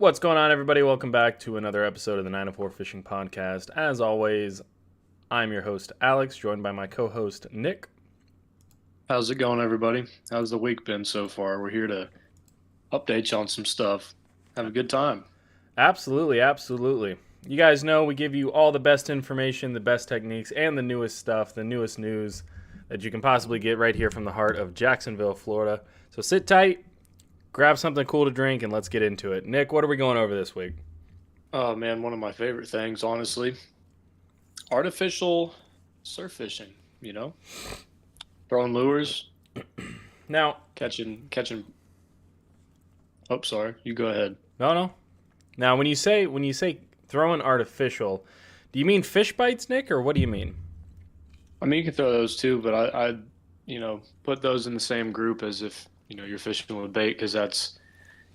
What's going on, everybody? Welcome back to another episode of the 904 Fishing Podcast. As always, I'm your host, Alex, joined by my co-host, Nick. How's it going, everybody? How's the week been so far? We're here to update you on some stuff. Have a good time. Absolutely. You guys know we give you all the best information, the best techniques, and the newest stuff, the newest news that you can possibly get right here from the heart of Jacksonville, Florida. So sit tight, grab something cool to drink, and let's get into it. Nick, what are we going over this week? Oh, man, one of my favorite things, honestly. Artificial surf fishing, Throwing lures, Now, catching. Oh, sorry. You go ahead. no. Now, when you say throwing artificial, do you mean fish bites, Nick, or what do you mean? I mean, you can throw those too, but I put those in the same group as if, you're fishing with bait because that's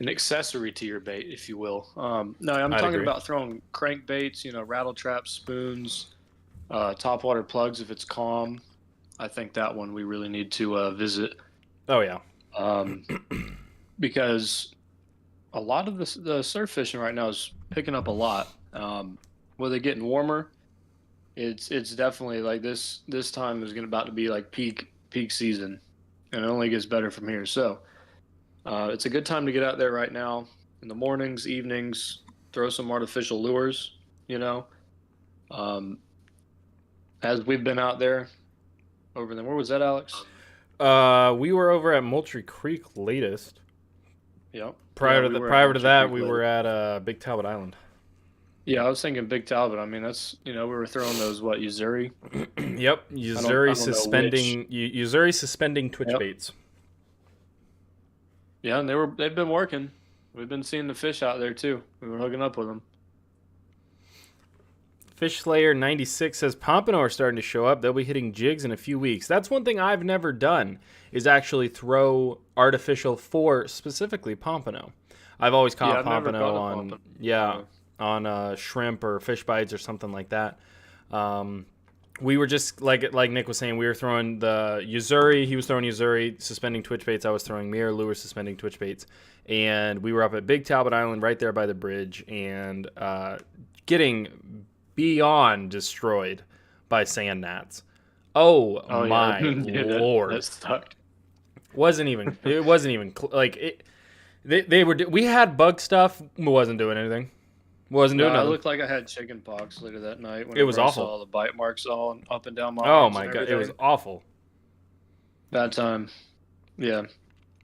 an accessory to your bait, if you will. No, I'm I'd talking agree. about throwing crankbaits, rattle traps, spoons, topwater plugs if it's calm. I think that one we really need to visit Oh yeah. um, because a lot of the surf fishing right now is picking up a lot. With it getting warmer, it's definitely like this time is about to be like peak season, and it only gets better from here. So it's a good time to get out there right now in the mornings, evenings, throw some artificial lures. You know, um, as we've been out there over there. Where was that, Alex? We were over at Moultrie Creek latest. Yep. Prior Yeah, to we were at prior to Moultrie that, Creek we later. were at Big Talbot Island. Yeah, I was thinking Big Talbot. I mean, that's we were throwing those Uzuri. Yep, I don't know which. Uzuri suspending twitch Yep. baits. Yeah, and they've been working. We've been seeing the fish out there too. We were hooking up with them. Fish Slayer 96 says Pompano are starting to show up. They'll be hitting jigs in a few weeks. That's one thing I've never done is actually throw artificial for specifically Pompano. I've always Yeah, caught I've never Pompano caught a on pompano. shrimp or fish bites or something like that. We were just like Nick was saying, we were throwing the Uzuri. He was throwing Uzuri suspending twitch baits. I was throwing mirror lures suspending twitch baits, and we were up at Big Talbot Island right there by the bridge and getting beyond destroyed by sand gnats. Oh Oh yeah, my yeah, that lord! stuck. Wasn't even it wasn't even like it. They were we had bug stuff. Wasn't doing anything. Wasn't No, doing I nothing. looked like I had chicken pox later that night It was whenever I awful. saw the bite marks all up and down my Oh arms my and god, it was everything. awful. Bad time. Yeah,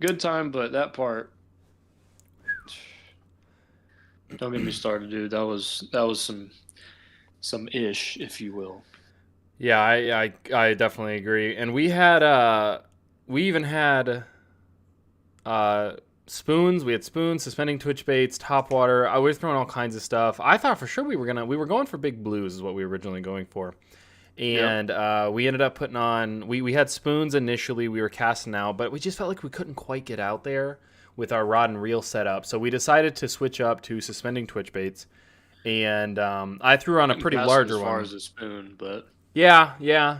good time, but that part. Don't get me started, dude. That was some ish, if you will. Yeah, I definitely agree. And we even had spoons. We had spoons, suspending twitch baits, top water. I was throwing all kinds of stuff. I thought for sure we were going for big blues is what we were originally going for. Yep. And we ended up putting on we had spoons initially. We were casting out, but we just felt like we couldn't quite get out there with our rod and reel setup. So we decided to switch up to suspending twitch baits. And I threw on a You can pretty cast it as larger far one. as a spoon, but Yeah.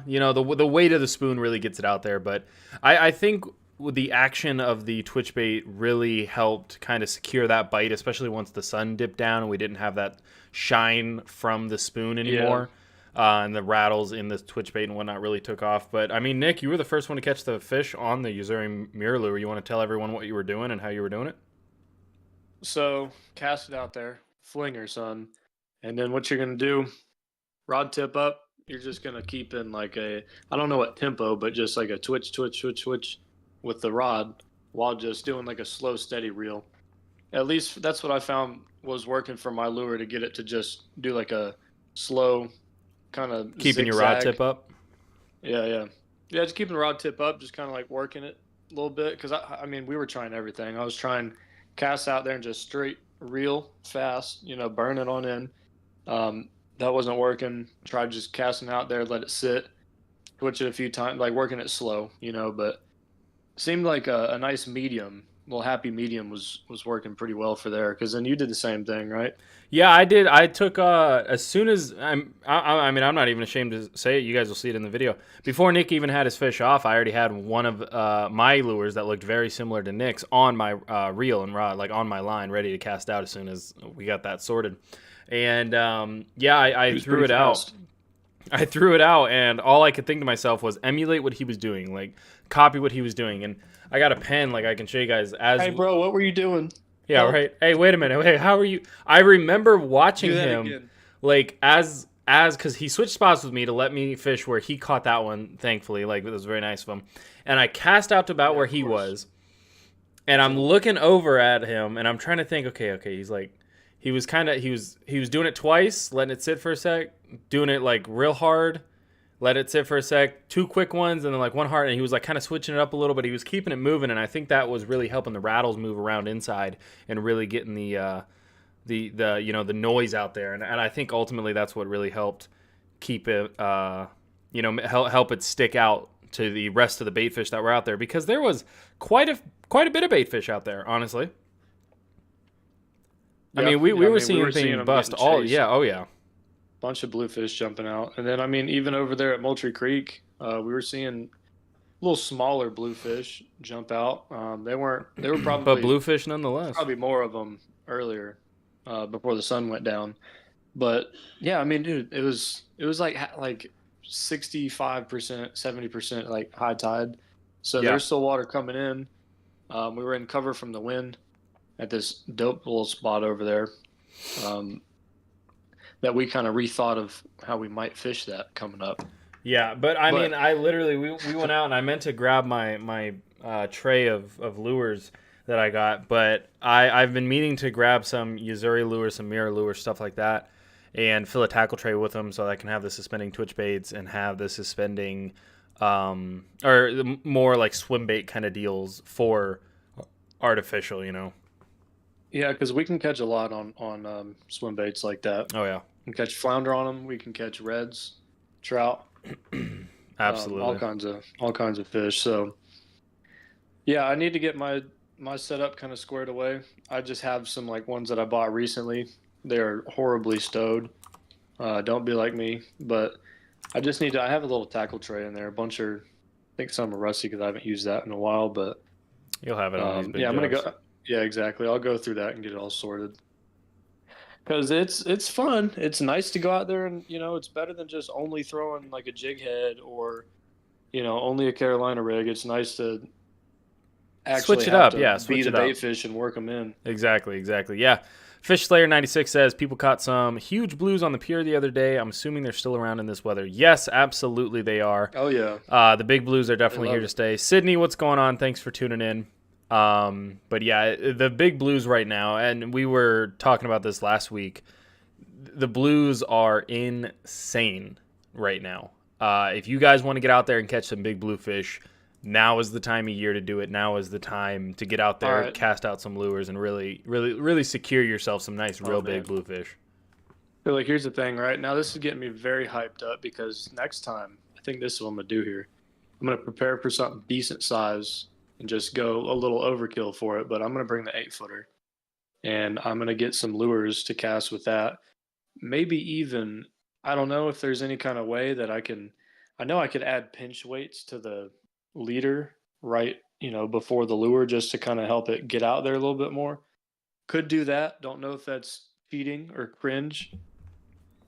You know, the weight of the spoon really gets it out there. But I think with the action of the twitch bait really helped kind of secure that bite, especially once the sun dipped down and we didn't have that shine from the spoon yeah. anymore. And the rattles in the twitch bait and whatnot really took off. But I mean, Nick, you were the first one to catch the fish on the Uzuri mirror lure. You want to tell everyone what you were doing and how you were doing it? So cast it out there, flinger, son, and then what you're gonna do? Rod tip up. You're just gonna keep in like I don't know what tempo, but just like a twitch with the rod while just doing like a slow, steady reel. At least that's what I found was working for my lure to get it to just do like a slow kind of Keeping your rod zigzag. tip up. Yeah. Just keeping the rod tip up, just kind of like working it a little bit. Because I mean, we were trying everything. I was trying cast out there and just straight reel fast, burn it on in. That wasn't working. Tried just casting out there, let it sit, twitch it a few times, like working it slow, but seemed like a nice medium little happy medium was working pretty well for there. Because then you did the same thing, right? Yeah, I did. I took as soon as I mean, I'm not even ashamed to say it. You guys will see it in the video. Before Nick even had his fish off, I already had one of my lures that looked very similar to Nick's on my reel and rod, like on my line, ready to cast out as soon as we got that sorted. And yeah, I threw it out. I threw it out, and all I could think to myself was emulate what he was doing, like copy what he was doing. And I got a pen, like I can show you guys as. Hey, bro, what were you doing? Yeah, Help. right. Hey, wait a minute. Wait, how are you? I remember watching him, again. like because he switched spots with me to let me fish where he caught that one. Thankfully, like it was very nice of him. And I cast out to about where he was, and I'm looking over at him, and I'm trying to think. Okay. He's like, he was doing it twice, letting it sit for a sec, doing it like real hard, let it sit for a sec, 2 quick ones, and then like one hard, and he was like kind of switching it up a little, but he was keeping it moving, and I think that was really helping the rattles move around inside and really getting the the noise out there, and I think ultimately that's what really helped keep it help it stick out to the rest of the bait fish that were out there, because there was quite a bit of bait fish out there, honestly. Yep. I mean, we were seeing them things bust all. Yeah, oh yeah. Bunch of bluefish jumping out, and then I mean, even over there at Moultrie Creek, we were seeing a little smaller bluefish jump out. They were probably but bluefish nonetheless. Probably more of them earlier, before the sun went down. But yeah, I mean, dude, it was like 65%, 70% like high tide, so there's still water coming in. We were in cover from the wind at this dope little spot over there, that we kind of rethought of how we might fish that coming up. Yeah, but I mean, I literally we went out and I meant to grab my tray of lures that I got, but I've been meaning to grab some Yuzuri lures, some mirror lures, stuff like that, and fill a tackle tray with them so that I can have the suspending twitch baits and have the suspending or the more like swim bait kind of deals for artificial, Yeah, because we can catch a lot on swim baits like that. Oh yeah, we can catch flounder on them. We can catch reds, trout, absolutely, all kinds of fish. So yeah, I need to get my setup kind of squared away. I just have some like ones that I bought recently. They are horribly stowed. Don't be like me, but I just need to. I have a little tackle tray in there. A bunch are, I think some are rusty because I haven't used that in a while. But you'll have it on these big I'm jobs. gonna go. Yeah, exactly. I'll go through that and get it all sorted. Because it's fun. It's nice to go out there and it's better than just only throwing like a jig head or only a Carolina rig. It's nice to actually switch it up. Yeah, be switch the it bait up. fish and work them in. Exactly. Yeah. Fish Slayer 96 says people caught some huge blues on the pier the other day. I'm assuming they're still around in this weather. Yes, absolutely they are. Oh yeah. The big blues are definitely here to stay. Sydney, what's going on? Thanks for tuning in. But yeah, the big blues right now, and we were talking about this last week. The blues are insane right now. If you guys want to get out there and catch some big bluefish, now is the time of year to do it. Now is the time to get out there, cast out some lures, and really secure yourself some nice, big bluefish. So like, here's the thing, right? Now this is getting me very hyped up because next time, I think this is what I'm gonna do here. I'm gonna prepare for something decent size and just go a little overkill for it. But I'm gonna bring the 8-footer, and I'm gonna get some lures to cast with that. Maybe even, I don't know if there's any kind of way that I know I could add pinch weights to the leader right before the lure just to kind of help it get out there a little bit more. Could do that. Don't know if that's cheating or cringe.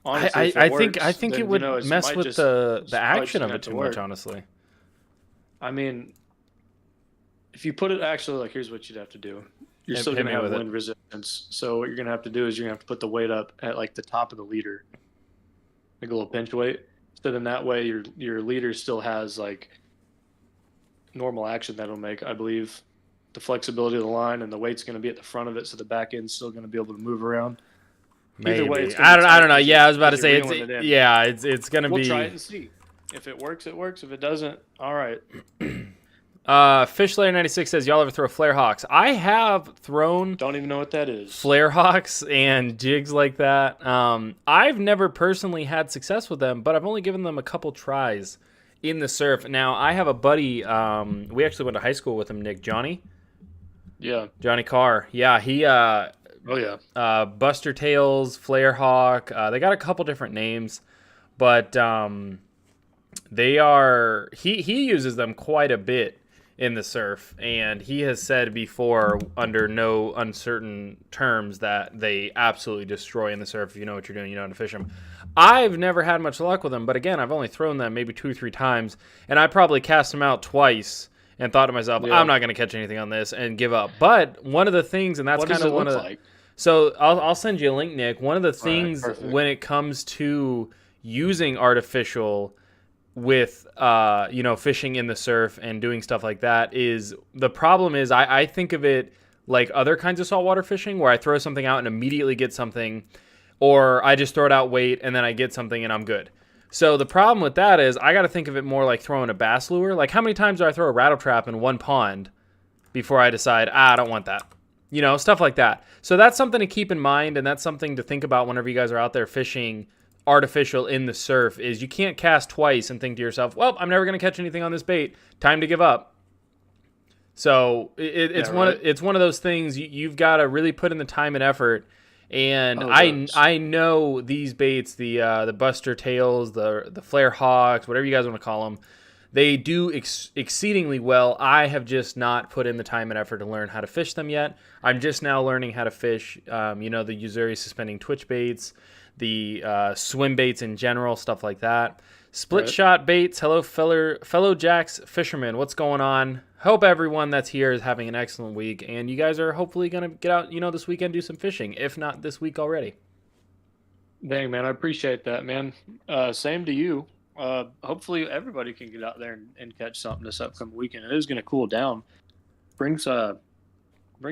Honestly, I think it would mess with the action of it too much, honestly. I mean, if you put it actually, like, here's what you'd have to do. You're still going to have wind resistance. So what you're going to have to do is you're going to have to put the weight up at like the top of the leader, like a little pinch weight. So then that way your leader still has like normal action that'll make, I believe, the flexibility of the line, and the weight's going to be at the front of it, so the back end's still going to be able to move around. Maybe. Either way, it's I don't know. Yeah, I was about to say it's going to be. We'll try it and see. If it works, it works. If it doesn't, all right. Fish Layer 96 says, y'all ever throw flare hawks? I have thrown. Don't even know what that is. Flare hawks and jigs like that. I've never personally had success with them, but I've only given them a couple tries in the surf. Now, I have a buddy. We actually went to high school with him, Nick, Johnny. Yeah. Johnny Carr. Yeah, he Oh yeah. Buster Tails, Flare Hawk. They got a couple different names, but they are he uses them quite a bit in the surf, and he has said before, under no uncertain terms, that they absolutely destroy in the surf. If you know what you're doing, you know how to fish them. I've never had much luck with them, but again, I've only thrown them maybe 2 or 3 times, and I probably cast them out twice and thought to myself, Yeah. I'm not going to catch anything on this, and give up. But one of the things, and that's What kind does of it one look of the, like? so I'll send you a link, Nick. One of the things perfect. when it comes to using artificial with fishing in the surf and doing stuff like that, is the problem is I think of it like other kinds of saltwater fishing, where I throw something out and immediately get something, or I just throw it out, wait, and then I get something and I'm good. So the problem with that is I got to think of it more like throwing a bass lure. Like, how many times do I throw a rattle trap in one pond before I decide, I don't want that? Stuff like that. So that's something to keep in mind, and that's something to think about whenever you guys are out there fishing artificial in the surf, is you can't cast twice and think to yourself, well, I'm never going to catch anything on this bait. Time to give up. So it's one of those things you've got to really put in the time and effort. And I know these baits, the Buster Tails, the Flare Hawks, whatever you guys want to call them, they do exceedingly well. I have just not put in the time and effort to learn how to fish them yet. I'm just now learning how to fish, the Usuri suspending twitch baits, the swim baits in general, stuff like that. Split shot baits. Hello, fellow Jacks fishermen. What's going on? Hope everyone that's here is having an excellent week, and you guys are hopefully going to get out, this weekend, do some fishing, if not this week already. Dang, man, I appreciate that, man. Same to you. Hopefully everybody can get out there and catch something this upcoming weekend. It is going to cool down. Brings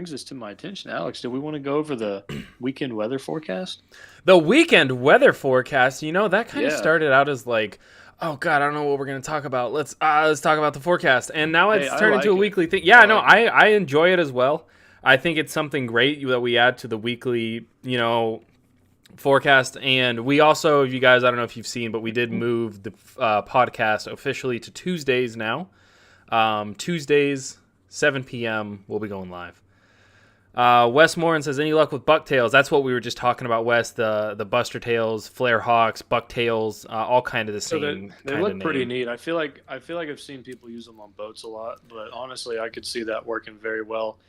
this to my attention, Alex. Do we want to go over the weekend weather forecast? The weekend weather forecast, that kind of started out as like, oh God, I don't know what we're going to talk about. Let's talk about the forecast. And now it's turned into a weekly thing. Yeah, I enjoy it as well. I think it's something great that we add to the weekly, forecast. And we also, you guys, I don't know if you've seen, but we did move the podcast officially to Tuesdays now. Tuesdays, 7 p.m. we'll be going live. Wes Morin says, any luck with bucktails? That's what we were just talking about, Wes. The Buster Tails, Flare Hawks, bucktails, all kind of the same. They look pretty neat. I feel like I've seen people use them on boats a lot, but honestly, I could see that working very well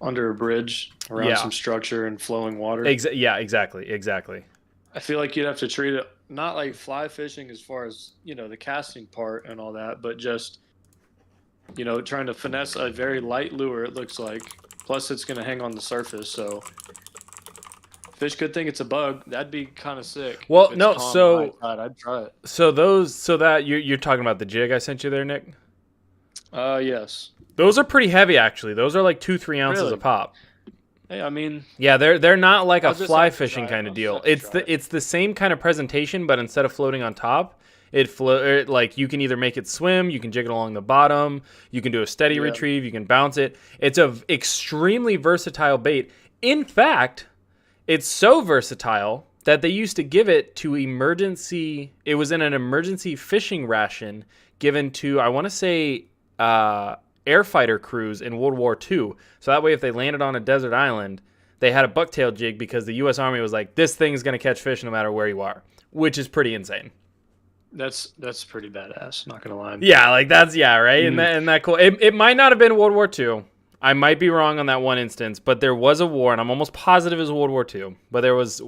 under a bridge around some structure and flowing water. Exactly. I feel like you'd have to treat it not like fly fishing as far as the casting part and all that, but just trying to finesse a very light lure. It looks like. Plus, it's going to hang on the surface, so fish could think it's a bug. That'd be kind of sick. Well, no, so I'd try it. So that you're talking about the jig I sent you there, Nick? Yes. Those are pretty heavy, actually. Those are like 2-3 ounces a pop. Hey, I mean, yeah, they're not like a fly fishing kind of deal. It's the same kind of presentation, but instead of floating on top, like you can either make it swim, you can jig it along the bottom, you can do a steady retrieve, you can bounce it. It's a extremely versatile bait. In fact, it's so versatile that they used to give it to it was in an emergency fishing ration given to, I want to say, air fighter crews in World War II. So that way, if they landed on a desert island, they had a bucktail jig because the U.S. Army was like, this thing's going to catch fish no matter where you are, which is pretty insane. That's pretty badass, not gonna lie. Yeah, like right? And that cool. It might not have been World War II. I might be wrong on that one instance, but there was a war, and I'm almost positive it was World War II. But there was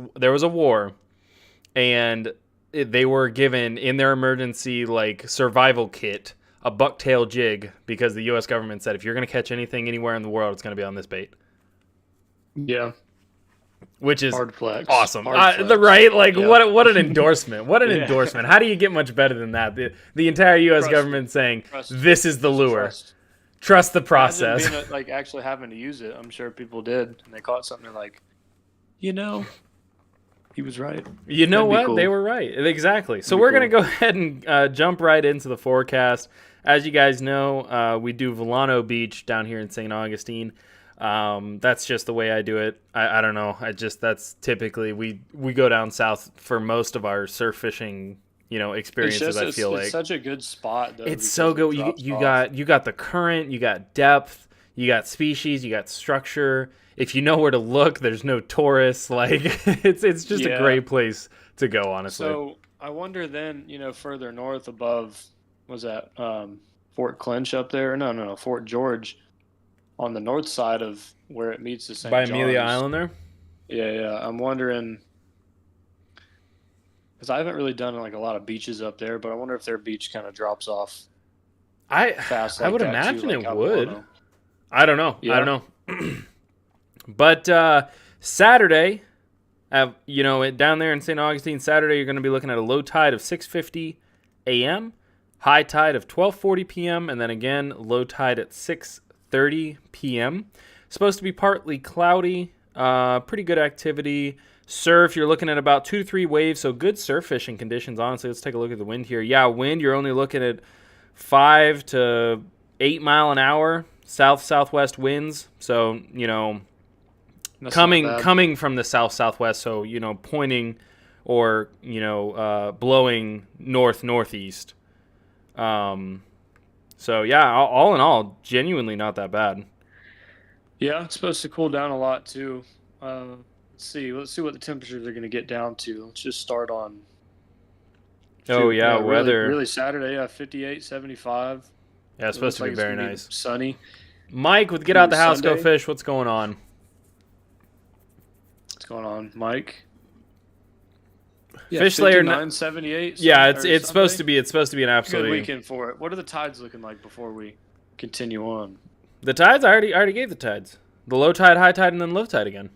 a war, and they were given in their emergency survival kit a bucktail jig because the U.S. government said if you're gonna catch anything anywhere in the world, it's gonna be on this bait. Yeah. Which is hard flex. Awesome. Hard flex. Right? What an endorsement. What an endorsement. How do you get much better than that? The entire U.S. government saying, this is the lure. Trust the process. Being actually having to use it. I'm sure people did. And they caught something, they're like, he was right. You know what? Cool. They were right. Exactly. So we're going to go ahead and jump right into the forecast. As you guys know, we do Volano Beach down here in St. Augustine. That's just the way I do it. I don't know. That's typically we go down south for most of our surf fishing, experiences. It's such a good spot though. It's so good. You got the current, you got depth, You got species, you got structure. If you know where to look, there's no tourists. Like it's just a great place to go, honestly. So I wonder then, further north above, was that Fort Clinch up there? No, Fort George, on the north side of where it meets the St. By John's. Amelia Island there? Yeah. I'm wondering, because I haven't really done like a lot of beaches up there, but I wonder if their beach kind of drops off fast. I like would that imagine too, like it would. Capilano. I don't know. Yeah. I don't know. But Saturday, down there in St. Augustine, Saturday you're going to be looking at a low tide of 6:50 a.m., high tide of 12:40 p.m., and then again low tide at 6:30 p.m. Supposed to be partly cloudy. Pretty good activity. Surf, you're looking at about 2 to 3 waves, so good surf fishing conditions. Honestly, let's take a look at the wind here. Yeah, wind, you're only looking at 5 to 8 mile an hour southwest winds. So That's coming from the southwest. So pointing or blowing northeast. So yeah, all in all, genuinely not that bad. Yeah, it's supposed to cool down a lot too. Let's see what the temperatures are going to get down to. Let's just start on. Weather. Really Saturday, 58, 75. Yeah, it's supposed to be very nice. Sunny. Mike, with Get Out the House, Sunday. Go Fish, what's going on? What's going on, Mike? Fish Layer 978. Yeah, it's supposed to be an absolute good weekend for it. What are the tides looking like before we continue on? The tides, I already gave the tides. The low tide, high tide, and then low tide again.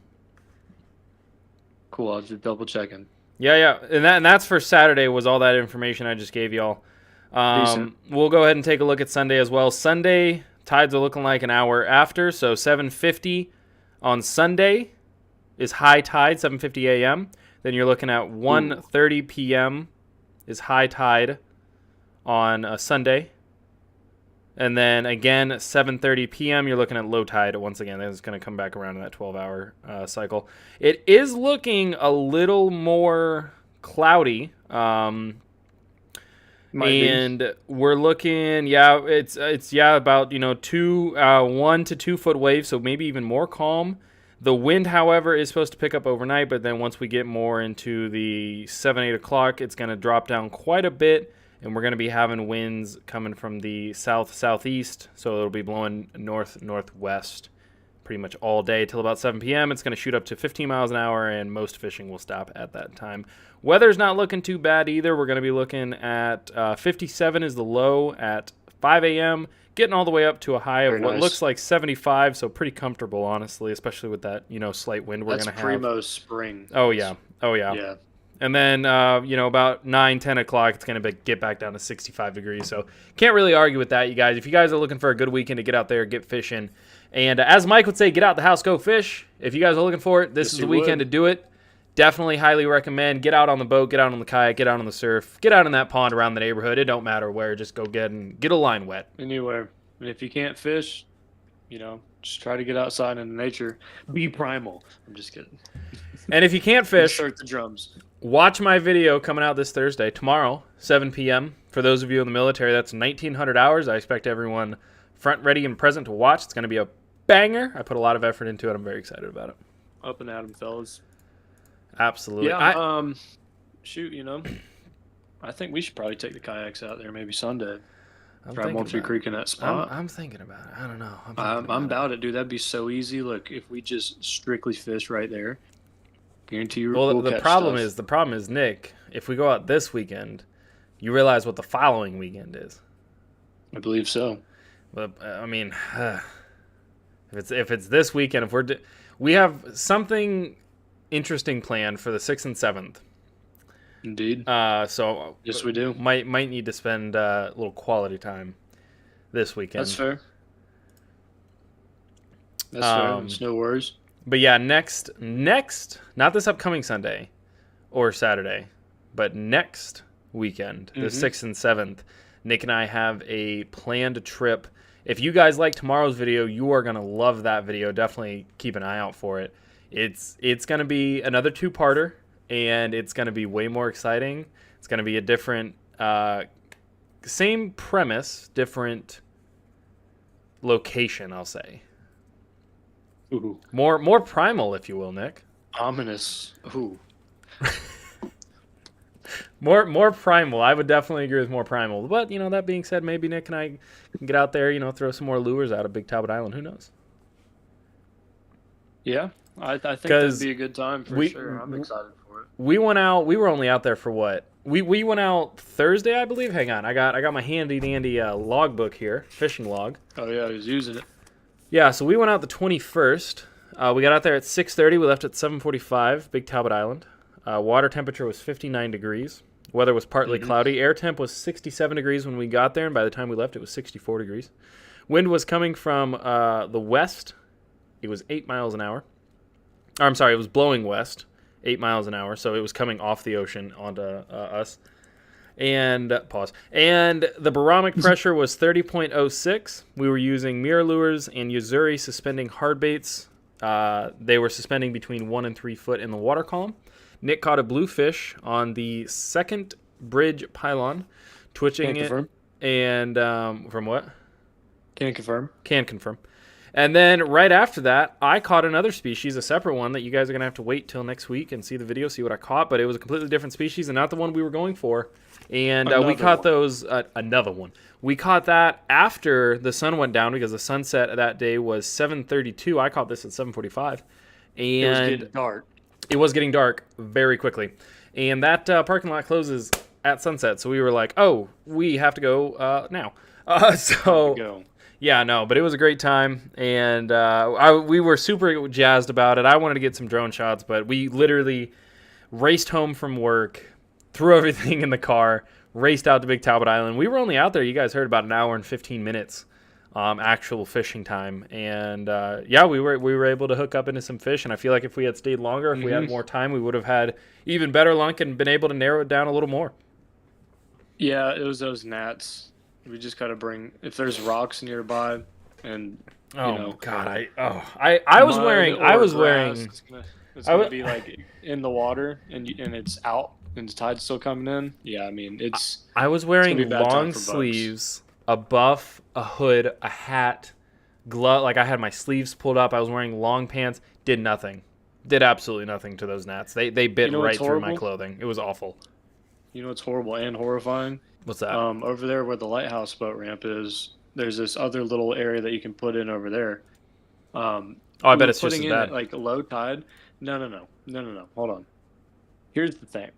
Cool. I was just double checking. Yeah, and that's for Saturday. Was all that information I just gave y'all. We'll go ahead and take a look at Sunday as well. Sunday tides are looking like an hour after, so 7:50 on Sunday is high tide, 7:50 a.m. Then you're looking at 1:30 p.m. is high tide on a Sunday. And then again, 7:30 p.m., you're looking at low tide once again. It's going to come back around in that 12-hour cycle. It is looking a little more cloudy. We're looking, it's about 1 to 2 foot waves, so maybe even more calm. The wind, however, is supposed to pick up overnight, but then once we get more into the 7-8 o'clock, it's going to drop down quite a bit. And we're going to be having winds coming from the southeast, so it'll be blowing northwest pretty much all day till about 7 p.m. It's going to shoot up to 15 miles an hour, and most fishing will stop at that time. Weather's not looking too bad either. We're going to be looking at 57 is the low at 5 a.m., getting all the way up to a high of what looks like 75, so pretty comfortable, honestly, especially with that slight wind we're going to have. That's primo spring. Oh, yeah. Yeah. And then, about 9, 10 o'clock, it's going to get back down to 65 degrees. So can't really argue with that, you guys. If you guys are looking for a good weekend to get out there, get fishing. And as Mike would say, get out the house, go fish. If you guys are looking for it, this is the weekend to do it. Definitely highly recommend. Get out on the boat, get out on the kayak, get out on the surf, get out in that pond around the neighborhood. It don't matter where. Just go get a line wet. Anywhere. And if you can't fish, just try to get outside in nature. Be primal. I'm just kidding. And if you can't fish, insert the drums. Watch my video coming out this Thursday, tomorrow, 7 p.m. For those of you in the military, that's 1,900 hours. I expect everyone front, ready, and present to watch. It's going to be a banger. I put a lot of effort into it. I'm very excited about it. Up and at 'em, fellas. Absolutely. Yeah, I think we should probably take the kayaks out there maybe Sunday. Try Moultrie Creek in that spot. I'm thinking about it. I don't know. I'm about it, dude. That'd be so easy. Look, if we just strictly fish right there, guarantee you. Well, the problem is, Nick, if we go out this weekend, you realize what the following weekend is. I believe so. But I mean, if it's this weekend, we have something interesting planned for the 6th and 7th. Indeed. So yes, we do. Might need to spend a little quality time this weekend. That's fair. That's fair. There's no worries. But yeah, next, not this upcoming Sunday or Saturday, but next weekend, the 6th and 7th, Nick and I have a planned trip. If you guys like tomorrow's video, you are going to love that video. Definitely keep an eye out for it. It's going to be another 2-parter, and it's going to be way more exciting. It's going to be a different, same premise, different location, I'll say. Ooh, More primal, if you will, Nick. ominous. Ooh. More primal. I would definitely agree with more primal. But that being said, maybe Nick and I can get out there, throw some more lures out of Big Talbot Island. Who knows? Yeah, I think that'd Because be a good time for we sure. I'm excited for it. we went out. We were only out there for what? We went out Thursday, I believe. Hang on, I got my handy dandy logbook here, fishing log. Oh yeah, I was using it. Yeah, so we went out the 21st. We got out there at 6:30. We left at 7:45. Big Talbot Island. Water temperature was 59 degrees. Weather was partly cloudy. Air temp was 67 degrees when we got there, and by the time we left, it was 64 degrees. Wind was coming from the west. It was 8 miles an hour. I'm sorry, it was blowing west, 8 miles an hour, so it was coming off the ocean onto us. And pause. And the barometric pressure was 30.06. We were using mirror lures and Yuzuri suspending hard baits. They were suspending between 1 and 3 foot in the water column. Nick caught a bluefish on the second bridge pylon, twitching Can confirm. And from what? Can confirm. Can confirm. And then right after that, I caught another species, a separate one that you guys are going to have to wait till next week and see the video, see what I caught. But it was a completely different species and not the one we were going for. And we caught those, another one. We caught that after the sun went down because the sunset that day was 7:32. I caught this at 7:45. And It was getting dark. It was getting dark very quickly. And that parking lot closes at sunset. So we were like, oh, we have to go now. Go. Yeah, no, but it was a great time, and we were super jazzed about it. I wanted to get some drone shots, but we literally raced home from work, threw everything in the car, raced out to Big Talbot Island. We were only out there, you guys heard, about an hour and 15 minutes actual fishing time, and yeah, we were able to hook up into some fish, and I feel like if we had stayed longer, if we had more time, we would have had even better luck and been able to narrow it down a little more. Yeah, it was those gnats. We just gotta bring if there's rocks nearby, and God, I was wearing It's gonna be like in the water, and it's out, and the tide's still coming in. Yeah, I mean I was wearing long sleeves, a buff, a hood, a hat, glove. Like I had my sleeves pulled up. I was wearing long pants. Did nothing. Did absolutely nothing to those gnats. They bit right through my clothing. It was awful. You know what's horrible and horrifying? What's that? Over there where the lighthouse boat ramp is, there's this other little area that you can put in over there. I bet it's just as bad. At, like low tide. No. Hold on. Here's the thing.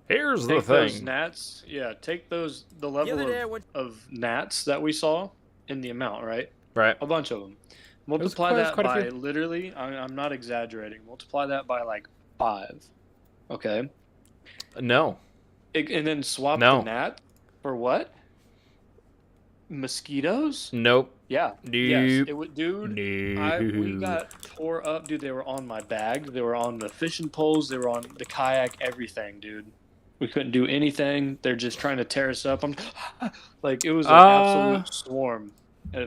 Those gnats. Yeah, take the level of gnats that we saw in the amount, right? Right. A bunch of them. Multiply that by literally, I'm not exaggerating. Multiply that by like 5. Okay. No. And then swap the gnat for what? Mosquitoes? Nope. Yeah. Nope. Yes. It would, dude. Nope. We got tore up, dude. They were on my bag. They were on the fishing poles. They were on the kayak. Everything, dude. We couldn't do anything. They're just trying to tear us up. Like it was an absolute swarm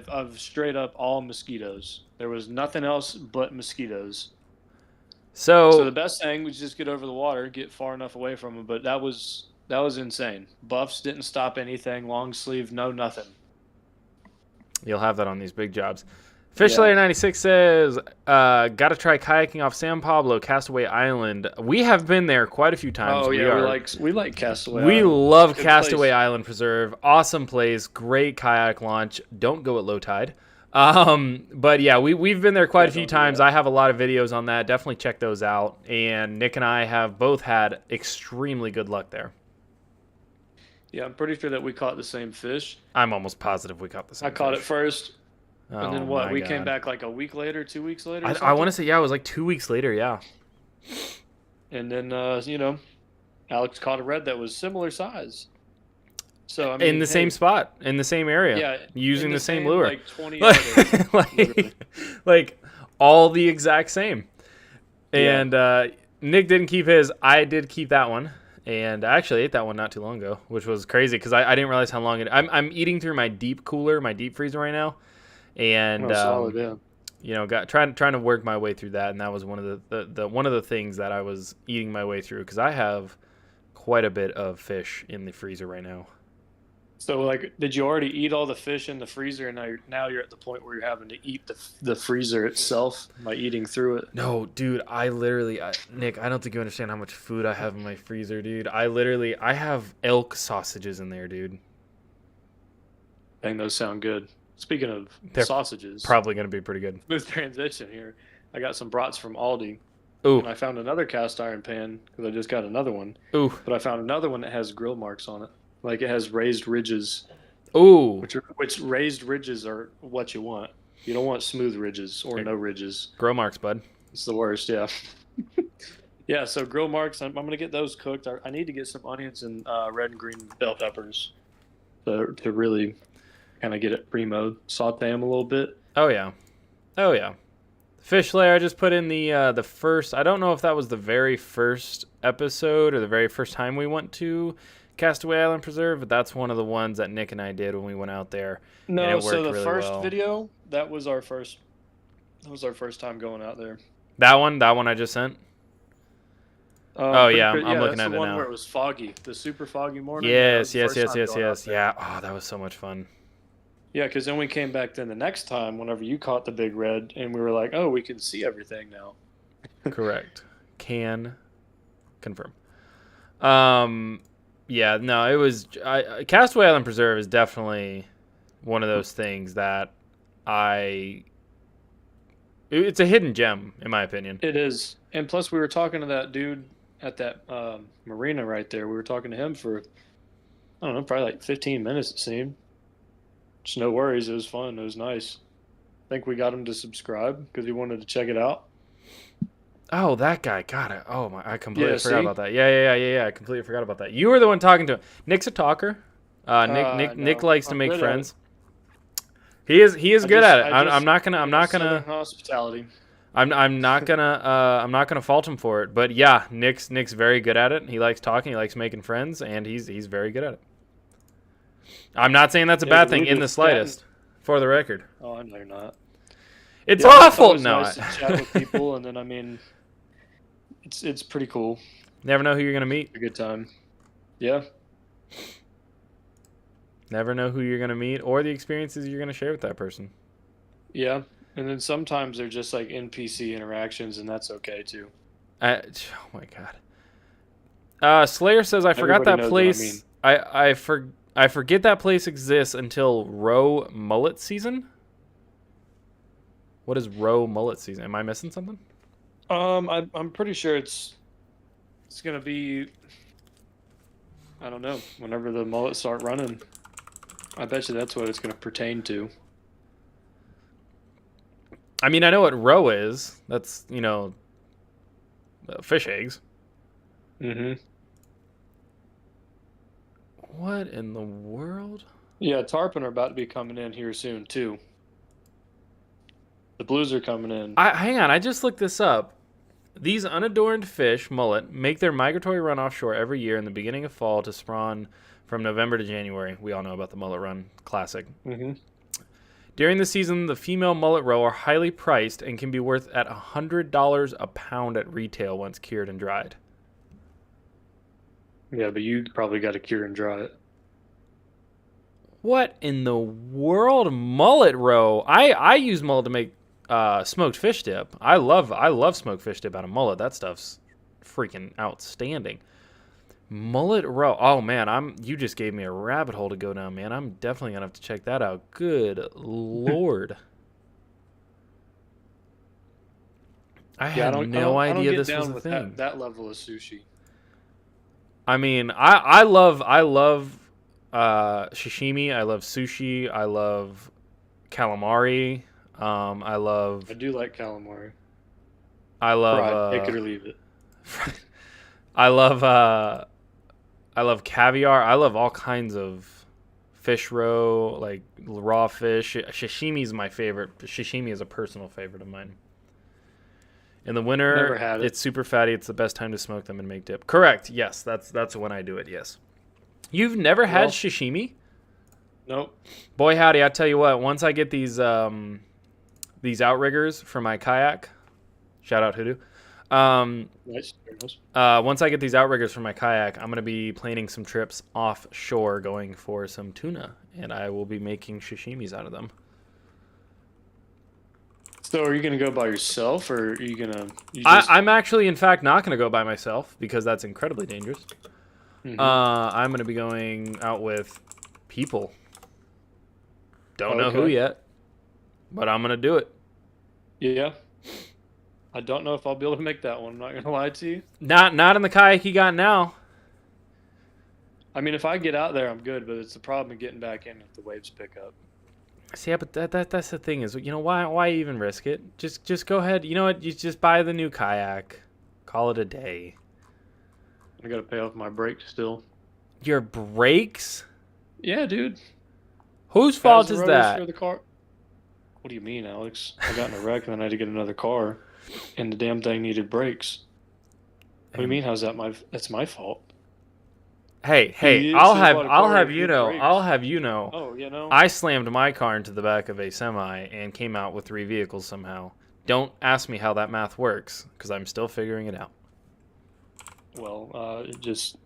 of straight up all mosquitoes. There was nothing else but mosquitoes. So the best thing was just get over the water, get far enough away from them. But that was insane. Buffs didn't stop anything. Long sleeve, no nothing. You'll have that on these big jobs. Fishlayer96 says, got to try kayaking off San Pablo, Castaway Island. We have been there quite a few times. Oh, yeah, we like Castaway Island. We love Castaway Island Preserve. Awesome place. Great kayak launch. Don't go at low tide. But yeah, we've been there quite a few times. I have a lot of videos on that. Definitely check those out. And Nick and I have both had extremely good luck there. Yeah, I'm pretty sure that we caught the same fish. I'm almost positive we caught the same I caught it first. Oh, and then what? We came back like a week later, 2 weeks later? I want to say, yeah, it was like 2 weeks later, yeah. And then, Alex caught a red that was similar size. So I mean, in the same spot, in the same area, yeah, using the same lure. Like 20 others, like all the exact same. And Nick didn't keep his. I did keep that one. And I actually ate that one not too long ago, which was crazy because I didn't realize how long it. I'm eating through my deep cooler, my deep freezer right now, and solid, yeah. trying to work my way through that, and that was one of the things that I was eating my way through because I have quite a bit of fish in the freezer right now. So, like, did you already eat all the fish in the freezer, and now you're at the point where you're having to eat the freezer itself by eating through it? No, dude, Nick, I don't think you understand how much food I have in my freezer, dude. I have elk sausages in there, dude. Dang, those sound good. Speaking of They're sausages, probably gonna be pretty good. smooth transition here. I got some brats from Aldi, Ooh, and I found another cast iron pan because I just got another one. ooh, But I found another one that has grill marks on it, like it has raised ridges, ooh. which raised ridges are what you want. You don't want smooth ridges or no ridges. Grill marks, bud. It's the worst, yeah. Yeah, so grill marks. I'm gonna get those cooked. I need to get some onions and red and green bell peppers to really kind of get it primo. Saute them a little bit. Oh yeah, oh yeah. Fish layer. I just put in the first. I don't know if that was the very first episode or the very first time we went to Castaway Island Preserve, but that's one of the ones that Nick and I did when we went out there. And No, it so worked the really first well. video that was our first. That was our first time going out there. That one I just sent. Oh yeah, I'm looking that's at the it one now. where it was foggy, the super foggy morning. Yes, Yeah, that was the yes, first yes, time yes, going out yes. there. Yeah. Oh, that was so much fun. Yeah, because then we came back then the next time whenever you caught the big red, and we were like, oh, we can see everything now. Correct. Can confirm. Yeah, no, it was Castaway Island Preserve is definitely one of those things that it's a hidden gem in my opinion. It is, and plus we were talking to that dude at that marina right there. We were talking to him for I don't know, probably like 15 minutes it seemed. Just no worries. It was fun. It was nice. I think we got him to subscribe because he wanted to check it out. Oh, that guy. Got it. Oh my, I completely Yeah, forgot see? about that. Yeah. I completely forgot about that. You were the one talking to him. Nick's a talker. Nick No, likes to I'm make good at friends. He is good at it. I'm not gonna Southern hospitality. I'm not gonna fault him for it. But yeah, Nick's very good at it. He likes talking. He likes making friends, and he's very good at it. I'm not saying that's a bad thing in the slightest, for the record. Oh, I know you're not. It's Yeah, awful. always No, nice to chat with people, and then I mean, it's pretty cool. never know who you're gonna meet. A good time. Yeah. Never know who you're gonna meet or the experiences you're gonna share with that person. Yeah. And then sometimes they're just like NPC interactions, and that's okay too. Oh my god. Slayer says I forgot Everybody that knows what I place. I forget that place exists until roe mullet season. What is roe mullet season? Am I missing something? I'm pretty sure it's gonna be. I don't know. Whenever the mullets start running, I bet you that's what it's gonna pertain to. I mean, I know what roe is. That's fish eggs. Mm-hmm. What in the world? Yeah, tarpon are about to be coming in here soon too. The blues are coming in. Hang on, I just looked this up. These unadorned fish, mullet, make their migratory run offshore every year in the beginning of fall to spawn from November to January. We all know about the mullet run, classic. Mm-hmm. During the season, the female mullet roe are highly priced and can be worth at $100 a pound at retail once cured and dried. Yeah, but you probably got to cure and dry it. What in the world, mullet roe? I use mullet to make smoked fish dip. I love smoked fish dip out of mullet. That stuff's freaking outstanding. Mullet roe. Oh man, you just gave me a rabbit hole to go down, man. I'm definitely gonna have to check that out. Good lord. I had no idea this was a thing. That level of sushi. I mean, I love sashimi. I love sushi. I love calamari. I do like calamari. I love Fried, take it or leave it. I love caviar. I love all kinds of fish roe, like raw fish. Sashimi is my favorite. Sashimi is a personal favorite of mine. In the winter, Never had it. It's super fatty. It's the best time to smoke them and make dip. Correct. Yes, that's when I do it. Yes. You've never had sashimi? Nope. Boy howdy, I tell you what. Once I get these outriggers for my kayak, shout out Hoodoo. Nice. Very nice. Once I get these outriggers for my kayak, I'm going to be planning some trips offshore going for some tuna, and I will be making sashimis out of them. So are you gonna go by yourself, or are you gonna? I'm actually, in fact, not going to go by myself because that's incredibly dangerous. Mhm. I'm going to be going out with people. Don't know who Okay. yet, but I'm going to do it. Yeah. I don't know if I'll be able to make that one. I'm not gonna lie to you. Not in the kayak you got now. I mean, if I get out there, I'm good, but it's the problem of getting back in if the waves pick up. See, yeah, but that's the thing is, why even risk it? Just go ahead. You know what? You just buy the new kayak, call it a day. I gotta pay off my brakes still. Your brakes? Yeah, dude. Whose As fault the is rotors that? for the car. What do you mean, Alex? I got in a wreck and then I had to get another car, and the damn thing needed brakes. What do you mean? How's that that's my fault? Hey, You I'll should have have bought a I'll car have with you good know, brakes. I'll have you know. Oh, you know. I slammed my car into the back of a semi and came out with 3 vehicles somehow. Don't ask me how that math works because I'm still figuring it out. Well, that's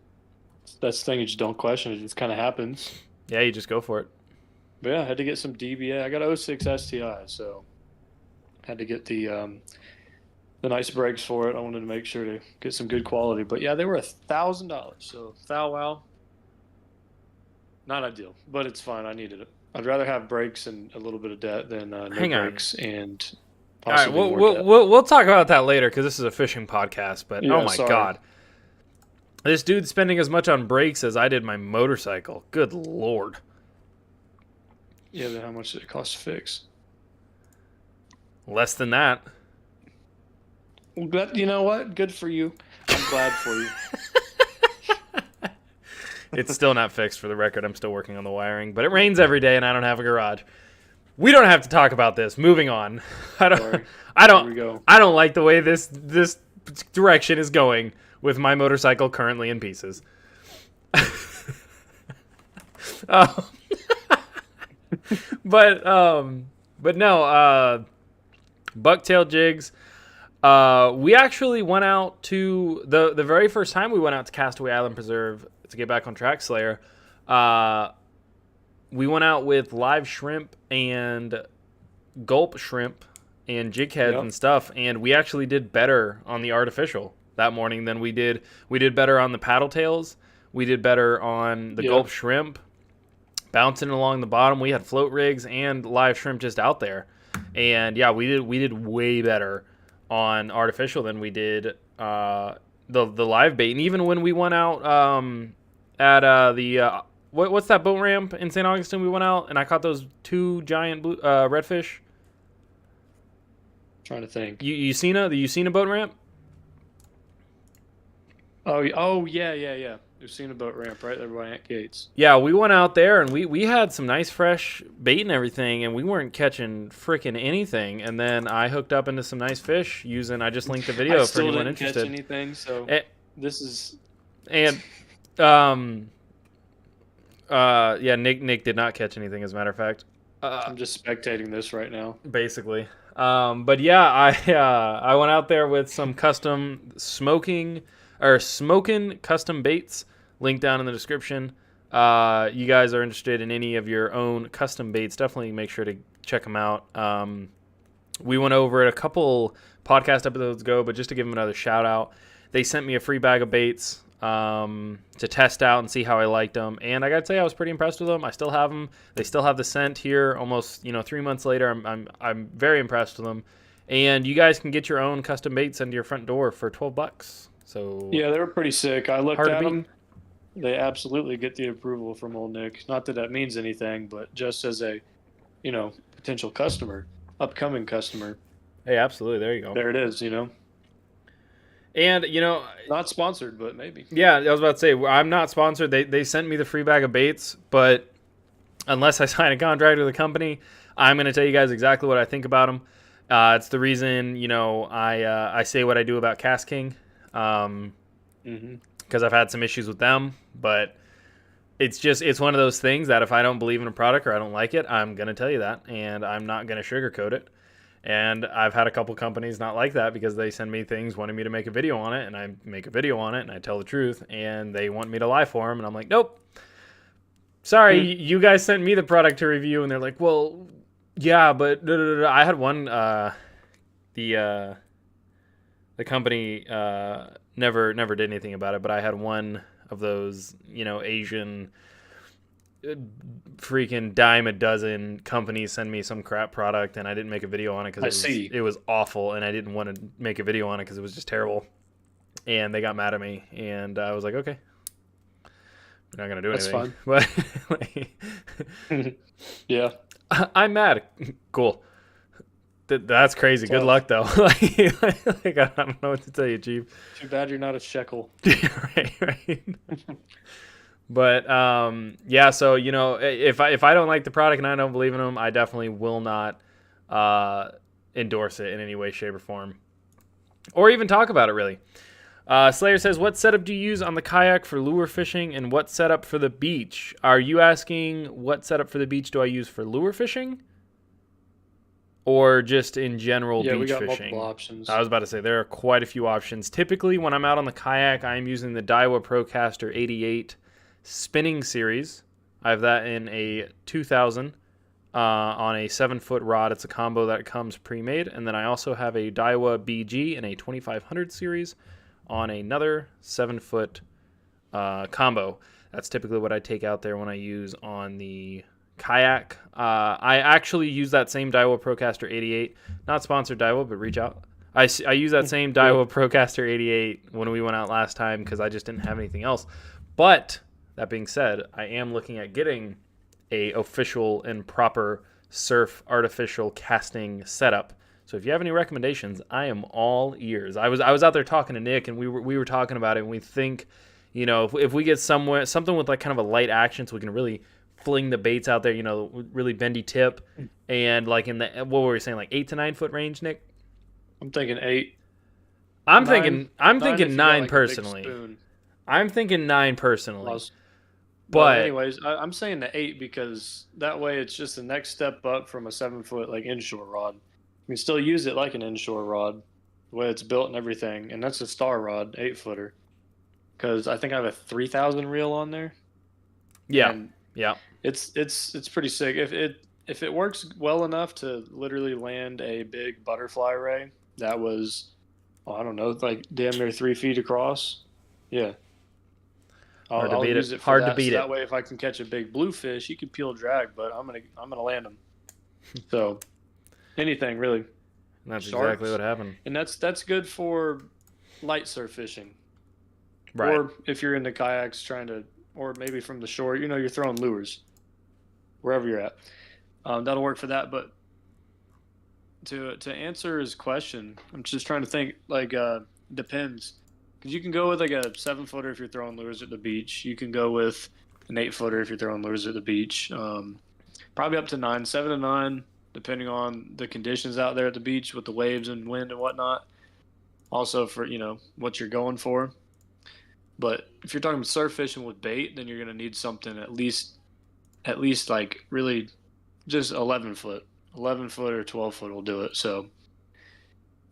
the thing. You just don't question it. It just kind of happens. Yeah, you just go for it. But yeah, I had to get some DBA. I got 06 STI, so had to get the nice brakes for it. I wanted to make sure to get some good quality. But yeah, they were $1,000. So wow, not ideal, but it's fine. I needed it. I'd rather have brakes and a little bit of debt than no Hang on. brakes and All right, possibly more debt. we'll talk about that later because this is a fishing podcast. But Yeah, oh my sorry. god, this dude's spending as much on brakes as I did my motorcycle. Good lord. Yeah, then how much did it cost to fix? Less than that. But you know what? Good for you. I'm glad for you. It's still not fixed for the record. I'm still working on the wiring, but it rains every day and I don't have a garage. We don't have to talk about this. Moving on. Sorry. Here we go. I don't like the way this direction is going with my motorcycle currently in pieces. But no, bucktail jigs. We actually went out to the very first time we went out to Castaway Island Preserve to get back on track, Slayer. We went out with live shrimp and gulp shrimp and jig heads and stuff, and we actually did better on the artificial that morning than we did. We did better on the paddle tails. We did better on the gulp shrimp, bouncing along the bottom. We had float rigs and live shrimp just out there, and yeah, we did way better on artificial than we did the live bait. And even when we went out at the what's that boat ramp in St. Augustine, we went out and I caught those 2 giant blue redfish. Trying to think. The Usina boat ramp? Oh yeah. We've seen a boat ramp right there by Aunt Gates. Yeah, we went out there and we had some nice fresh bait and everything, and we weren't catching freaking anything. And then I hooked up into some nice fish I just linked the video for anyone interested. Catch anything, so this is and yeah, Nick did not catch anything, as a matter of fact. I'm just spectating this right now. Basically. But yeah, I went out there with some custom smoking custom baits. Link down in the description. You guys are interested in any of your own custom baits, definitely make sure to check them out. We went over it a couple podcast episodes ago, but just to give them another shout out, they sent me a free bag of baits to test out and see how I liked them. And I got to say, I was pretty impressed with them. I still have them. They still have the scent here almost 3 months later. I'm very impressed with them. And you guys can get your own custom baits sent to your front door for $12. So yeah, they were pretty sick. I looked hard to at beat. them. They absolutely get the approval from old Nick. Not that that means anything, but just as a, potential customer, upcoming customer. Hey, absolutely. There you go. There it is. And Not sponsored, but maybe. yeah, I was about to say I'm not sponsored. They sent me the free bag of baits, but unless I sign a contract with the company, I'm going to tell you guys exactly what I think about them. It's the reason I say what I do about Cast King. Because I've had some issues with them, but it's one of those things that if I don't believe in a product or I don't like it, I'm going to tell you that, and I'm not going to sugarcoat it. And I've had a couple companies not like that because they send me things wanting me to make a video on it, and I make a video on it, and I tell the truth, and they want me to lie for them, and I'm like, nope. Sorry, you guys sent me the product to review, and they're like, well, yeah, but I had one, the company never did anything about it, but I had one of those, Asian freaking dime a dozen companies send me some crap product, and I didn't make a video on it because it was awful, and I didn't want to make a video on it because it was just terrible, and they got mad at me, and I was like, okay, we're not gonna do anything. That's fine. But yeah, I'm mad. Cool. That's crazy. Good luck, though. Like, I don't know what to tell you, Chief. Too bad you're not a shekel. right. But yeah. So if I don't like the product and I don't believe in them, I definitely will not endorse it in any way, shape, or form, or even talk about it. Really. Slayer says, "What setup do you use on the kayak for lure fishing, and what setup for the beach?" Are you asking what setup for the beach do I use for lure fishing? Or just in general beach we got fishing? Multiple options. I was about to say there are quite a few options. Typically, when I'm out on the kayak, I'm using the Daiwa Procaster 88 spinning series. I have that in a 2000 on a 7-foot rod. It's a combo that comes pre-made. And then I also have a Daiwa BG in a 2500 series on another 7-foot combo. That's typically what I take out there when I use on the kayak. I actually use that same Daiwa Procaster 88. Not sponsored Daiwa, but reach out. I use that same Daiwa Procaster 88 when we went out last time because I just didn't have anything else. But that being said, I am looking at getting a official and proper surf artificial casting setup. So if you have any recommendations, I am all ears. I was out there talking to Nick, and we were talking about it, and we think, if we get something with like kind of a light action, so we can really fling the baits out there, really bendy tip, and like in the, what were we saying, like 8 to 9 foot range, Nick? I'm thinking 8. I'm thinking 9 personally. I'm thinking 9 personally. Well, but anyways, I'm saying the 8 because that way it's just the next step up from a 7-foot like inshore rod. You can still use it like an inshore rod, the way it's built and everything, and that's a star rod, 8-footer. Because I think I have a 3000 reel on there. Yeah. And yeah. It's pretty sick. If it works well enough to literally land a big butterfly ray that was, I don't know, like damn near 3 feet across, yeah, I'll use it for hard that. to beat so it. That way, if I can catch a big bluefish, he could peel drag, but I'm gonna land him. So anything really. That's exactly what happened. And that's good for light surf fishing, right? Or if you're into kayaks trying to. Or maybe from the shore, you're throwing lures wherever you're at. That'll work for that. But to answer his question, I'm just trying to think. Like, depends, because you can go with like a 7-footer if you're throwing lures at the beach. You can go with an 8-footer if you're throwing lures at the beach. Probably up to 9, 7 to 9, depending on the conditions out there at the beach with the waves and wind and whatnot. Also for what you're going for. But if you're talking surf fishing with bait, then you're going to need something at least like really just 11 foot. 11 foot or 12 foot will do it. So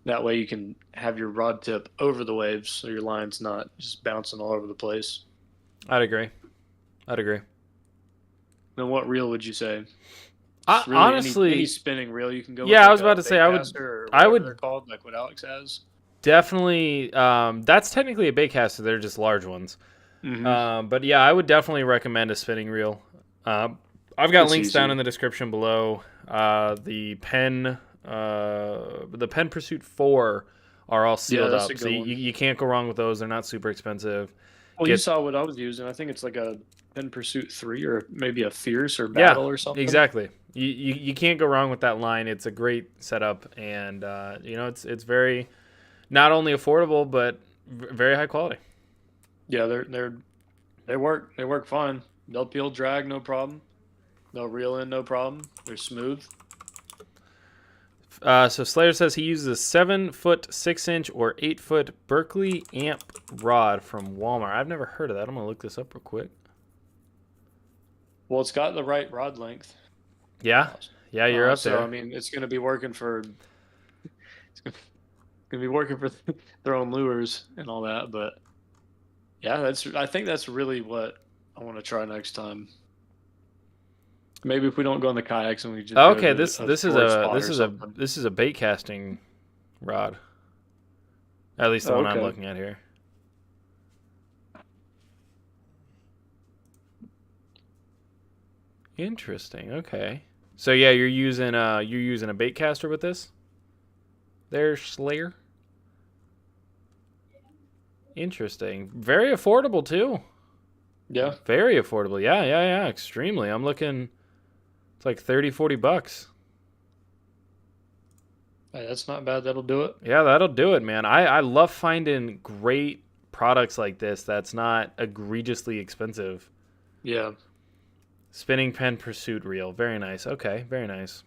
that way you can have your rod tip over the waves so your line's not just bouncing all over the place. I'd agree. Then what reel would you say? Really honestly, any spinning reel you can go with. Yeah, I was about to say I would. They're called, like what Alex has. Definitely, that's technically a bait caster. They're just large ones. Mm-hmm. But yeah, I would definitely recommend a spinning reel. I've got links down in the description below. The Pen Pursuit 4 are all sealed up, so you can't go wrong with those. They're not super expensive. Well, you saw what I was using. I think it's like a Pen Pursuit 3 or maybe a Fierce or Battle or something. Exactly. You can't go wrong with that line. It's a great setup, and it's very not only affordable but very high quality. Yeah, they work fine. They'll peel drag, no problem. They'll reel in, no problem. They're smooth. So Slayer says he uses a 7-foot 6-inch or 8-foot Berkeley amp rod from Walmart. I've never heard of that. I'm gonna look this up real quick. Well, it's got the right rod length. Yeah, you're up there. So I mean, it's gonna be working for Gonna be working for their own lures and all that. But yeah, I think that's really what I want to try next time. Maybe if we don't go on the kayaks and we just go Okay, to this a this is tourist a spot this or is a something. this is a bait casting rod. At least the Oh, one I'm okay. looking at here. Interesting. Okay. So yeah, you're using a bait caster with this? There, Slayer. Interesting. Very affordable too. Yeah. Very affordable. Yeah, yeah, yeah. Extremely. I'm looking. It's like 30, $40. Hey, that's not bad. That'll do it. Yeah, that'll do it, man. I love finding great products like this that's not egregiously expensive. Yeah. Spinning pen pursuit reel. Very nice. Okay, very nice.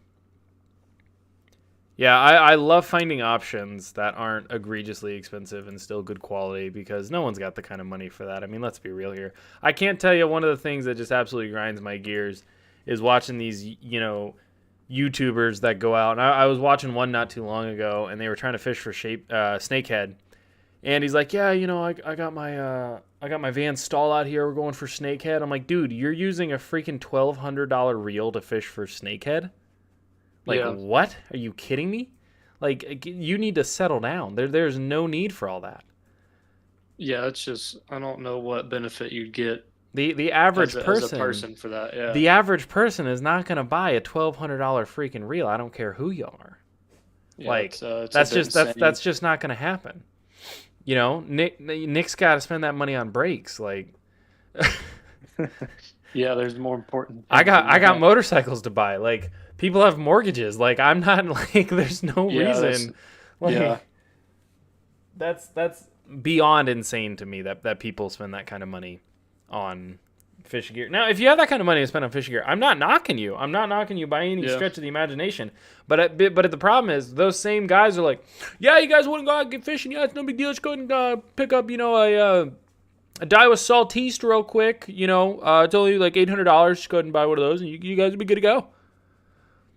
Yeah, I love finding options that aren't egregiously expensive and still good quality because no one's got the kind of money for that. I mean, let's be real here. I can't tell you one of the things that just absolutely grinds my gears is watching these, YouTubers that go out. And I was watching one not too long ago, and they were trying to fish for snakehead. And he's like, yeah, I got my van stall out here. We're going for snakehead. I'm like, dude, you're using a freaking $1,200 reel to fish for snakehead? Like, Yeah. what? Are you kidding me? Like, you need to settle down. There's no need for all that. Yeah. It's just I don't know what benefit you'd get The average as a person, person for that. Yeah. the average person is not going to buy a $1,200 freaking reel. I don't care who you are. Yeah. Like, It's a bit insane. that's just not going to happen. Nick's got to spend that money on brakes. Like, Yeah. There's more important I things got than I got that. motorcycles to buy. Like, people have mortgages. Like, I'm not like there's no Yeah. reason. Like, Yeah. that's beyond insane to me that people spend that kind of money on fishing gear. Now, if you have that kind of money to spend on fishing gear, I'm not knocking you. I'm not knocking you by any Yeah. stretch of the imagination. But the problem is those same guys are like, yeah, you guys want to go out and get fishing? Yeah, it's no big deal. Just go ahead and pick up, a Daiwa Saltiste real quick. It's only like $800. Just go ahead and buy one of those, and you guys will be good to go.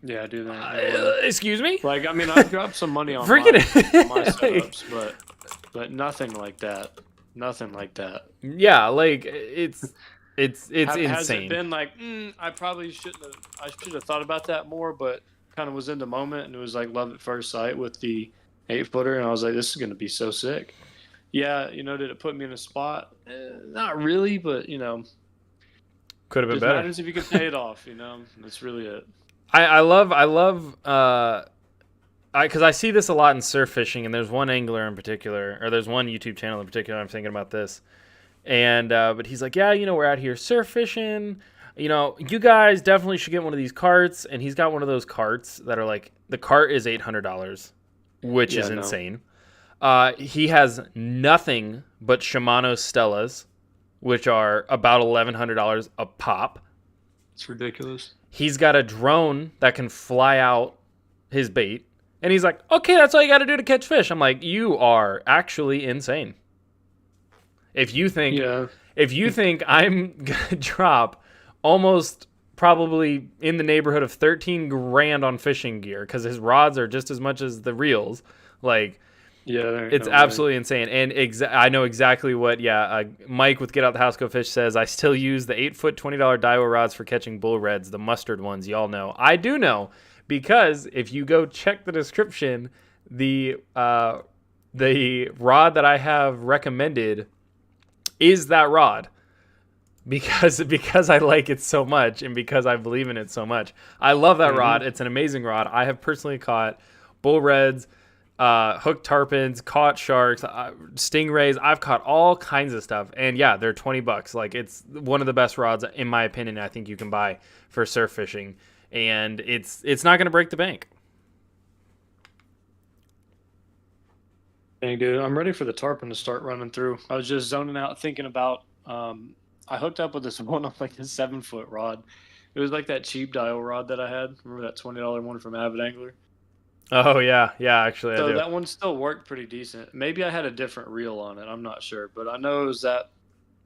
Yeah. Do that. Excuse me? Like I mean, I've dropped some money on Freaking my setups, but nothing like that. Nothing like that. yeah, like it's Has it insane. been like I probably shouldn't have? I should have thought about that more, but kind of was in the moment, and it was like love at first sight with the 8-footer, and I was like, this is gonna be so sick. Yeah, did it put me in a spot? Not really, but Could have been just better. matters if you can pay it off. That's really it. I love because I see this a lot in surf fishing, and there's one angler in particular, or there's one YouTube channel in particular. I'm thinking about this, and but he's like, yeah, we're out here surf fishing. You guys definitely should get one of these carts, and he's got one of those carts that are like the cart is $800, which is Yeah, no. insane. He has nothing but Shimano Stellas, which are about $1,100 a pop. It's ridiculous. He's got a drone that can fly out his bait. And he's like, okay, that's all you got to do to catch fish. I'm like, you are actually insane. If you think Yeah, I'm gonna drop almost probably in the neighborhood of 13 grand on fishing gear because his rods are just as much as the reels, like yeah. it's absolutely insane. And I know exactly what Mike with Get Out the House Go Fish says. I still use the 8-foot $20 Daiwa rods for catching bull reds, the mustard ones. Y'all know. I do know. Because if you go check the description, the rod that I have recommended is that rod because I like it so much and because I believe in it so much. I love that rod. It's an amazing rod. I have personally caught bull reds, hooked tarpons, caught sharks, stingrays. I've caught all kinds of stuff, and yeah, they're $20. Like, it's one of the best rods in my opinion. I think you can buy for surf fishing. And it's not going to break the bank. Dang, dude, I'm ready for the tarpon to start running through. I was just zoning out thinking about. I hooked up with this one on like a 7-foot rod. It was like that cheap dial rod that I had. Remember that $20 one from Avid Angler? Oh yeah, actually I So do. that one still worked pretty decent. Maybe I had a different reel on it. I'm not sure, but I know it was that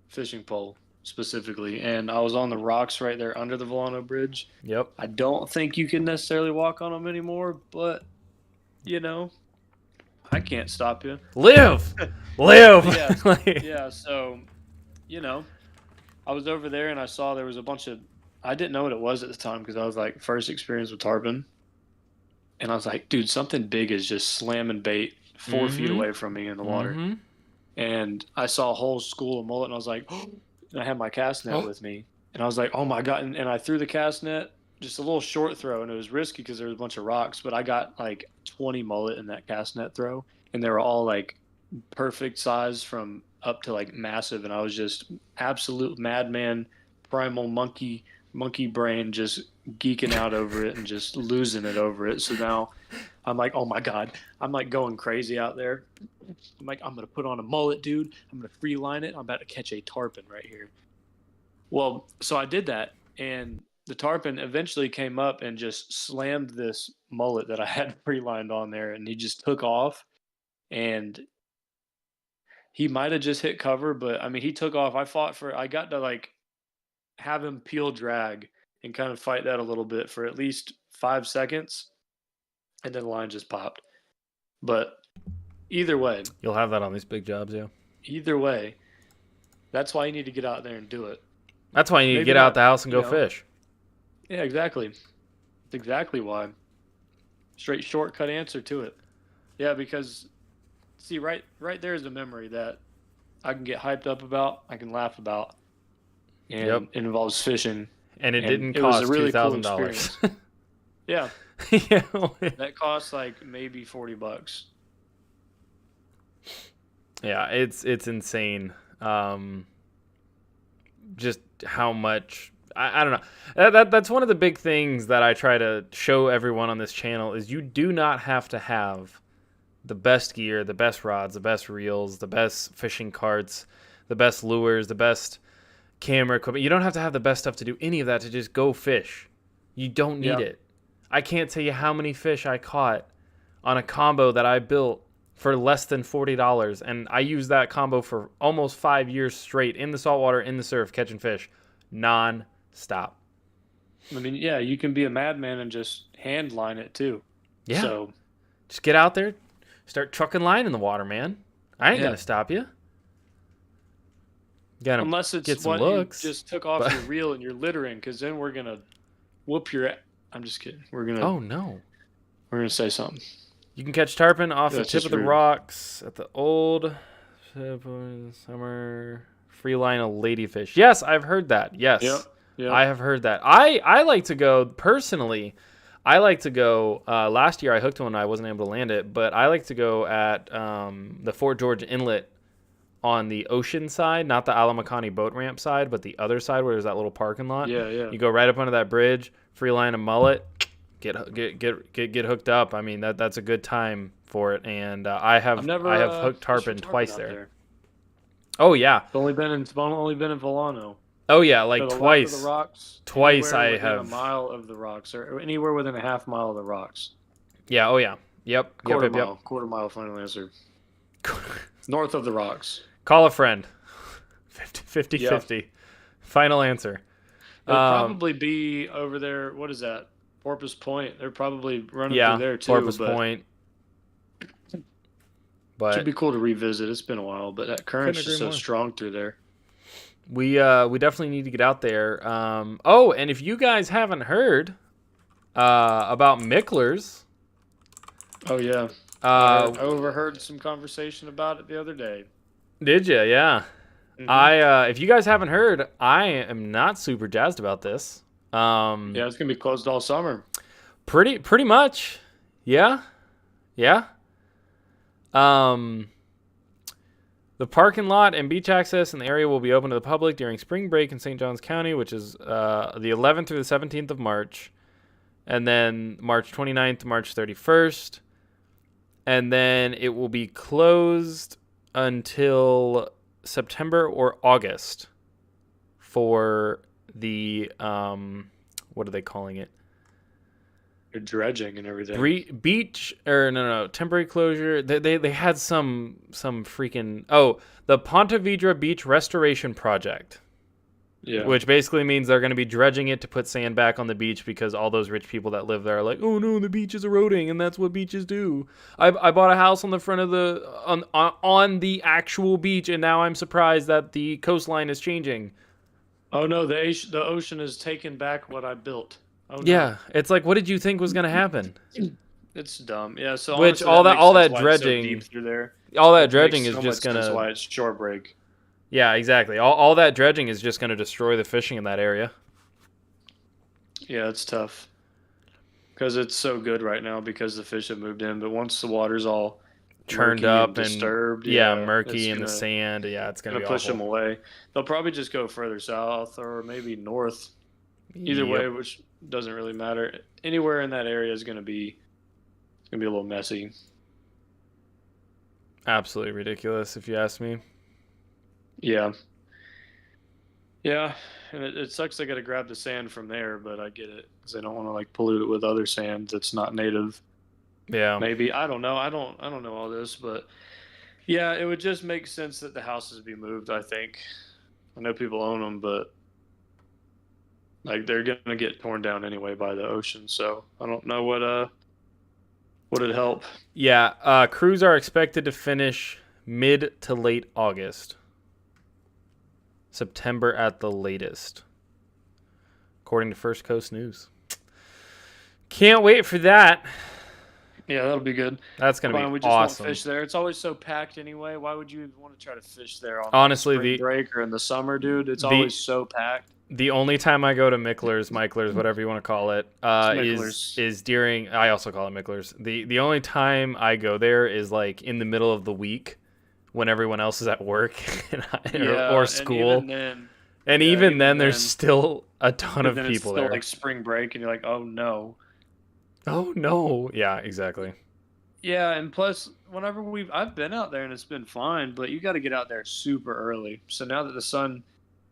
fishing pole specifically, and I was on the rocks right there under the Volano Bridge. Yep. I don't think you can necessarily walk on them anymore, but you know, I can't stop you. Live. Yeah, Like, yeah. So, you know, I was over there and I saw there was a bunch of. I didn't know what it was at the time because I was like first experience with tarpon, and I was like, dude, something big is just slamming bait 4 feet mm-hmm. away from me in the water. Mm-hmm. And I saw a whole school of mullet, and I was like, oh, and I had my cast net with me, and I was like, oh my god, and I threw the cast net, just a little short throw, and it was risky because there was a bunch of rocks, but I got like 20 mullet in that cast net throw, and they were all like perfect size from up to like massive, and I was just absolute madman, primal monkey brain, just geeking out over it and just losing it over it. So now I'm like, oh my god, I'm like going crazy out there. I'm like, I'm gonna put on a mullet, dude. I'm gonna free line it. I'm about to catch a tarpon right here. Well, so I did that, and the tarpon eventually came up and just slammed this mullet that I had free lined on there, and he just took off. And he might have just hit cover, but I mean, he took off. I got to like have him peel drag and kind of fight that a little bit for at least 5 seconds, and then the line just popped. But either way, You'll have that on these big jobs, yeah. either way, that's why you need to get out there and do it. That's why you need to Maybe get out not, the house and you go know. fish. Yeah, exactly. That's exactly why. Straight shortcut answer to it. Yeah, because see, right there is a memory that I can get hyped up about, I can laugh about, and Yep. it involves fishing. And it didn't It was cost a really cool $2,000. experience. Yeah, Yeah. that cost like maybe $40. Yeah, it's insane. Just how much I don't know. That's one of the big things that I try to show everyone on this channel is you do not have to have the best gear, the best rods, the best reels, the best fishing carts, the best lures, the best camera equipment. You don't have to have the best stuff to do any of that to just go fish. You don't need it. I can't tell you how many fish I caught on a combo that I built for less than $40, and I used that combo for almost 5 years straight in the saltwater, in the surf, catching fish, non-stop. I mean, yeah, you can be a madman and just hand line it too. Yeah. So just get out there, start trucking line in the water, man. I ain't gonna stop you. Gotta unless it's get some what looks, you just took off your reel and you're littering, because then we're gonna whoop your. I'm just kidding. We're gonna. Oh no. We're gonna say something. You can catch tarpon off the That's tip just of the rude. rocks at the old summer free line of ladyfish. Yes, I've heard that. Yes. Yep. I have heard that. I like to go personally. I like to go. Last year I hooked one. I wasn't able to land it, but I like to go at the Fort George Inlet on the ocean side, not the Alamacani boat ramp side, but the other side where there's that little parking lot. Yeah. You go right up under that bridge, free line a mullet, get hooked up. I mean that's a good time for it, and I have hooked tarpon twice there. Oh yeah, It's only been in Volano. oh yeah, like To the twice. left of the rocks, Twice anywhere I within have. a mile of the rocks, or anywhere within a half mile of the rocks. Yeah. Oh yeah. Yep. Quarter mile. Final answer. North of the rocks. Call a friend. 50-50. Final answer. It'd probably be over there. What is that? Porpoise Point. They're probably running through there too. Porpoise Point. But should be cool to revisit. It's been a while, but that current's just so strong through there. We definitely need to get out there. Oh, and if you guys haven't heard about Micklers. Oh yeah. I overheard some conversation about it the other day. Did you? Yeah. Mm-hmm. If you guys haven't heard, I am not super jazzed about this. Yeah, it's gonna be closed all summer. Pretty much. Yeah. The parking lot and beach access in the area will be open to the public during spring break in St. Johns County, which is the 11th through the 17th of March, and then March 29th to March 31st, and then it will be closed until September or August for the what are they calling it? You're dredging and everything. Beach or no temporary closure. They had some freaking the Ponte Vedra Beach Restoration Project. Yeah. Which basically means they're going to be dredging it to put sand back on the beach because all those rich people that live there are like, oh no, the beach is eroding, and that's what beaches do. I bought a house on the front of the on the actual beach, and now I'm surprised that the coastline is changing. Oh no, the ocean has taken back what I built. Oh no. Yeah, it's like, what did you think was going to happen? It's dumb. Yeah, so Which honestly, that makes all sense that why it's so dredging, deep through there. all that It dredging makes is so just much sense gonna. why it's shore break. Yeah, exactly. All that dredging is just gonna destroy the fishing in that area. Yeah, it's tough because it's so good right now because the fish have moved in. But once the water's all Turned murky up and disturbed, yeah, yeah, murky it's in the gonna sand. Yeah, it's gonna be push awful. them away. They'll probably just go further south or maybe north. Either Yep. way, which doesn't really matter. Anywhere in that area is gonna be a little messy. Absolutely ridiculous, if you ask me. Yeah. Yeah, and it sucks they got to grab the sand from there, but I get it because they don't want to like pollute it with other sand that's not native. Yeah. Maybe I don't know. I don't know all this, but yeah, it would just make sense that the houses be moved. I think. I know people own them, but like they're gonna get torn down anyway by the ocean. So I don't know what would help. Yeah. Crews are expected to finish mid to late August. September at the latest, according to First Coast News. Can't wait for that. Yeah, that'll be good. That's gonna be We just awesome. won't fish there. It's always so packed anyway. Why would you even want to try to fish there on Honestly, spring break or in the summer, dude? It's always so packed. The only time I go to Mickler's, whatever you want to call it, Mickler's. is during. I also call it Mickler's. The only time I go there is like in the middle of the week, when everyone else is at work or school. And even then, there's still a ton of people it's still there. Like spring break, and you're like, oh no. Oh no! Yeah, exactly. Yeah, and plus, whenever I've been out there and it's been fine, but you got to get out there super early. So now that the sun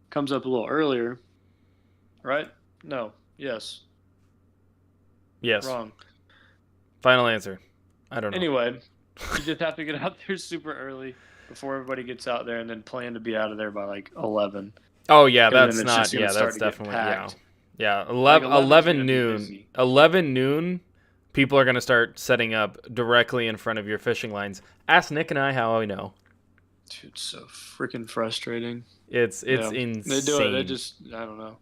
comes up a little earlier, right? No. Yes. Yes. Wrong. Final answer. I don't know. Anyway, you just have to get out there super early before everybody gets out there, and then plan to be out of there by like 11. Oh yeah, that's then it's not. just gonna Yeah, start that's to get definitely. packed. Yeah. Like 11 gonna be noon. busy. 11 noon. People are gonna start setting up directly in front of your fishing lines. Ask Nick and I how I know. Dude, it's so freaking frustrating. It's Yeah. insane. They do it. They just, I don't know.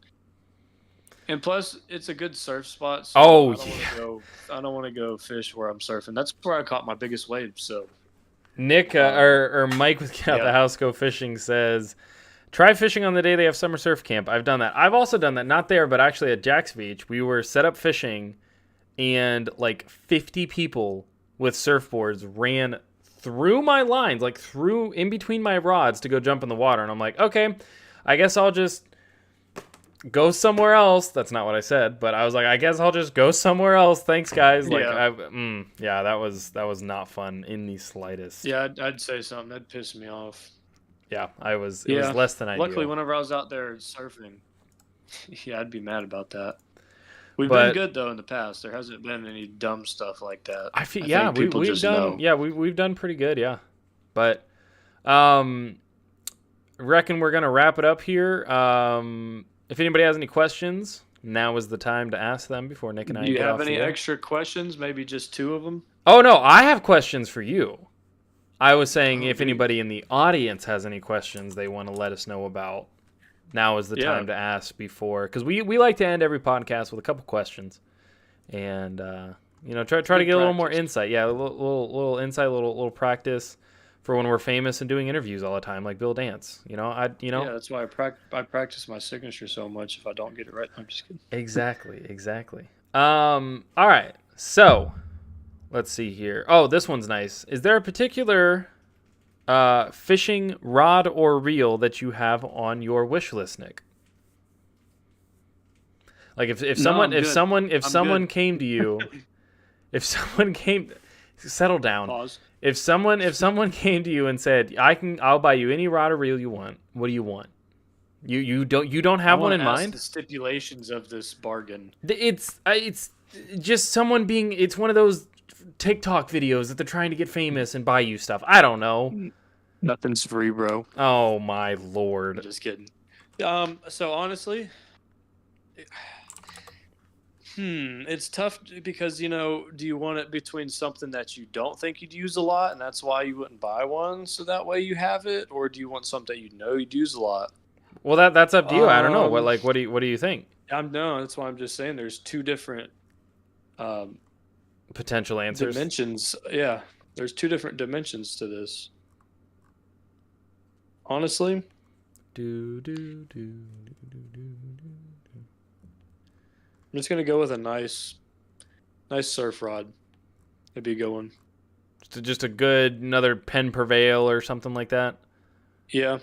And plus, it's a good surf spot. So Oh, I don't want to go fish where I'm surfing. That's where I caught my biggest waves. So Nick or Mike with Get Out the Yeah. House Go Fishing says, try fishing on the day they have summer surf camp. I've done that. I've also done that, not there, but actually at Jack's Beach. We were set up fishing, and like 50 people with surfboards ran through my lines, like through in between my rods to go jump in the water. And I'm like, okay, I guess I'll just go somewhere else. That's not what I said, but I was like, I guess I'll just go somewhere else. Thanks, guys. Like, Yeah. that was not fun in the slightest. yeah, I'd say something that pissed me off. Yeah, it was less than ideal. Luckily, whenever I was out there surfing, yeah, I'd be mad about that. We've But- been good though in the past. There hasn't been any dumb stuff like that. I feel think people we've just done know. we've done pretty good, yeah. But reckon we're gonna wrap it up here. If anybody has any questions, now is the time to ask them before Nick and I Do you get have off any the air. extra questions? Maybe just 2 of them. Oh no, I have questions for you. I was saying Oh, if dude. anybody in the audience has any questions they want to let us know about, now is the Yeah. time to ask before, because we like to end every podcast with a couple questions, and try to Good get a little more practice. insight. Yeah, a little insight, little practice for when we're famous and doing interviews all the time, like Bill Dance. Yeah, that's why I practice my signature so much. If I don't get it right, I'm just kidding. Exactly. All right. So, let's see here. Oh, this one's nice. Is there a particular fishing rod or reel that you have on your wish list, Nick? Like if No, someone I'm if good. someone if I'm someone good. came to you, if someone came, settle down. Pause. If someone came to you and said, I'll buy you any rod or reel you want. What do you want? You don't have one in mind? The stipulations of this bargain. It's just someone being. It's one of those TikTok videos that they're trying to get famous and buy you stuff. I don't know. Nothing's free, bro. Oh my I'm lord. just kidding. So honestly, it's tough because do you want it between something that you don't think you'd use a lot, and that's why you wouldn't buy one, so that way you have it, or do you want something that you'd use a lot? Well, that's up to you. I don't know. Um, What do you think? I'm no, that's why I'm just saying there's two different um Potential answers. dimensions. Yeah, there's two different dimensions to this. Honestly, Do do do do do do. I'm just gonna go with a nice surf rod. It'd be a good one. Just a good another Pen Prevail or something like that. Yeah,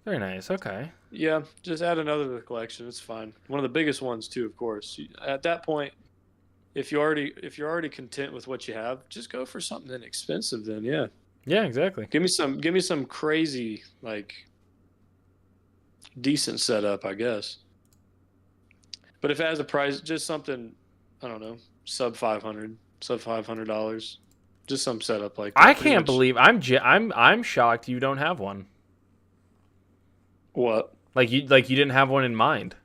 Very nice. Okay. yeah. Just add another to the collection. It's fine. One of the biggest ones too, of course. At that point, if you're already content with what you have, just go for something inexpensive. Then yeah, Yeah, exactly. give me some crazy like decent setup, I guess. But if it has a price, just something, I don't know, sub $500, just some setup like I that. Pretty can't much believe I'm shocked you don't have one. what, Like you didn't have one in mind,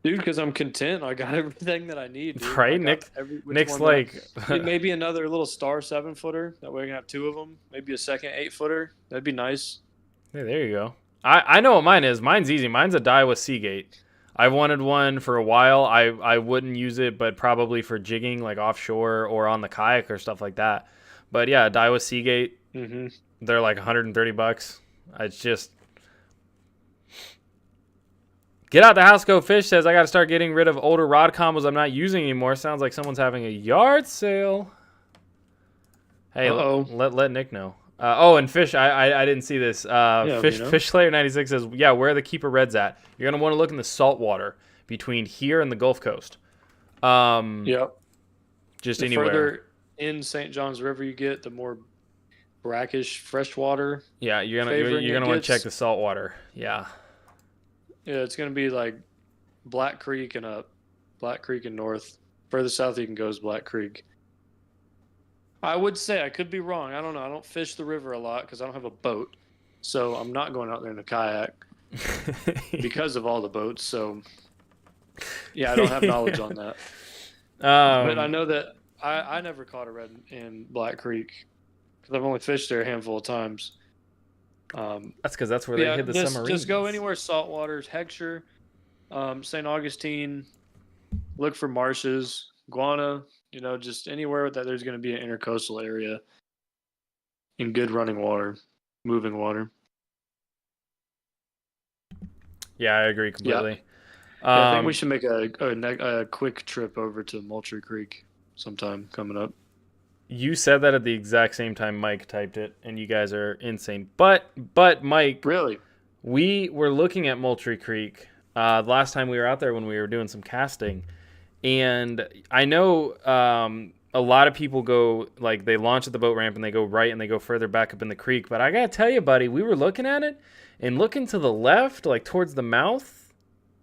dude? Because I'm content. I got everything that I need, dude. I right? got every which Nick's one that like, maybe another little star 7 footer. That way I can have two of them. Maybe a second 8 footer. That'd be nice. hey, there you go. I know what mine is. Mine's easy. Mine's a Daiwa Seagate. I've wanted one for a while. I wouldn't use it, but probably for jigging, like offshore or on the kayak or stuff like that. But yeah, Daiwa Seagate. Hmm. They're like $130. It's just get out the house, go fish. Says I got to start getting rid of older rod combos I'm not using anymore. Sounds like someone's having a yard sale. Hey, Uh-oh. let Nick know. Oh, and fish. I didn't see this. Yeah, Fish Slayer 96 says, yeah, where are the keeper reds at? You're gonna want to look in the saltwater between here and the Gulf Coast. Yep. Just The anywhere. further in St. Johns River you get, the more brackish freshwater Yeah, favoring you're it gonna want to check gets. the saltwater. Yeah. Yeah, it's gonna be like Black Creek and up, Black Creek and north. Further south you can go is Black Creek. I would say I could be wrong. I don't know. I don't fish the river a lot because I don't have a boat, so I'm not going out there in a kayak because of all the boats. So yeah, I don't have knowledge on that. But I um, know that I never caught a red in Black Creek because I've only fished there a handful of times. that's because that's where they Yeah, hid the just submarines. go anywhere saltwater, Heckscher, St. Augustine. Look for marshes, guana. Just anywhere that there's going to be an intercoastal area in good running water, moving water. Yeah, I agree Yeah, completely. yeah. I think we Um, should make a quick trip over to Moultrie Creek sometime coming up. you said that at the exact same time Mike typed it, and you guys are insane. But Mike, Really? we were looking at Moultrie Creek the last time we were out there when we were doing some casting, and I know a lot of people go like they launch at the boat ramp and they go right and they go further back up in the creek. But I gotta tell you, buddy, we were looking at it and looking to the left, like towards the mouth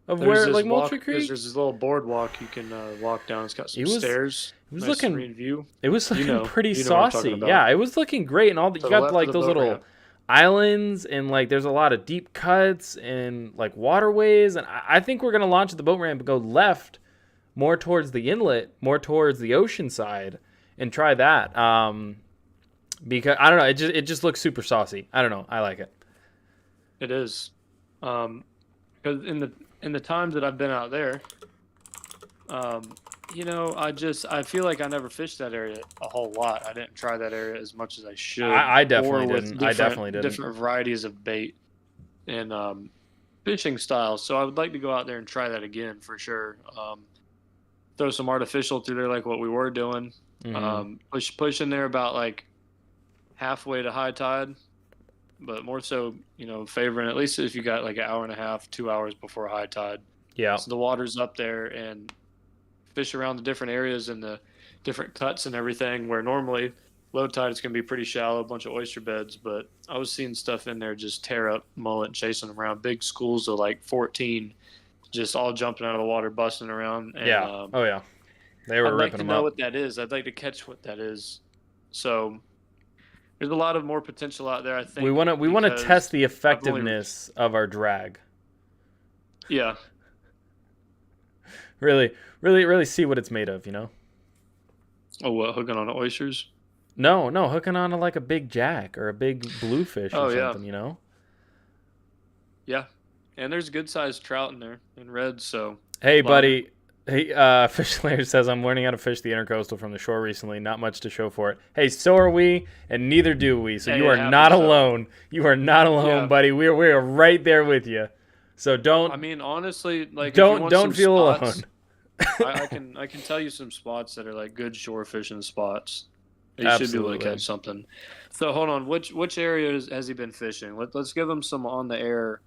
of There's where this like Moultrie walk. There's Creek. this little boardwalk you can walk down. It's got some It was stairs. it was Nice looking serene view. it was You looking know, pretty you know what I'm talking saucy. Yeah, about. it was looking great and all that. To You the got left of like the those boat little ramp. islands and like there's a lot of deep cuts and like waterways and I think we're gonna launch at the boat ramp and go left more towards the inlet, more towards the ocean side, and try that. Because I don't know, it just looks super saucy. I don't know, I like it. It is. Because in the times that I've been out there, um, I feel like I never fished that area a whole lot. I didn't try that area as much as I should, I or definitely with didn't. I definitely didn't. different varieties of bait and fishing styles. So I would like to go out there and try that again for sure. Throw some artificial through there like what we were doing. Hmm. Push in there about like halfway to high tide, but more so, favoring at least if you got like an hour and a half, 2 hours before high tide. Yeah. So the water's up there and fish around the different areas and the different cuts and everything where normally low tide is going to be pretty shallow, a bunch of oyster beds, but I was seeing stuff in there just tear up mullet and chasing them around. Big schools of like 14, just all jumping out of the water, busting around. And Yeah. Oh yeah. They I'd were like ripping to them know up. what that is. I'd like to catch what that is. So there's a lot of more potential out there. I think We want to test the I've only, effectiveness of our drag. yeah. Really see what it's made of, you know? Oh, what, hooking on oysters? No, hooking on to like a big jack or a big bluefish or Oh yeah, something, you know? yeah. And there's good sized trout in there in red, so Hey, liner. buddy. Hey, Fish Slayer says, I'm learning how to fish the intercoastal from the shore recently. Not much to show for it. Hey, so are we, and neither do we. So Hey, you it are not happens though. alone. You are not alone, Yeah. buddy. We are right there with you. So I mean, honestly, like if you want don't some feel alone. spots, I can tell you some spots that are like good shore fishing spots. You should be able to Absolutely. catch something. So hold on, which areas has he been fishing? Let's give him some on the air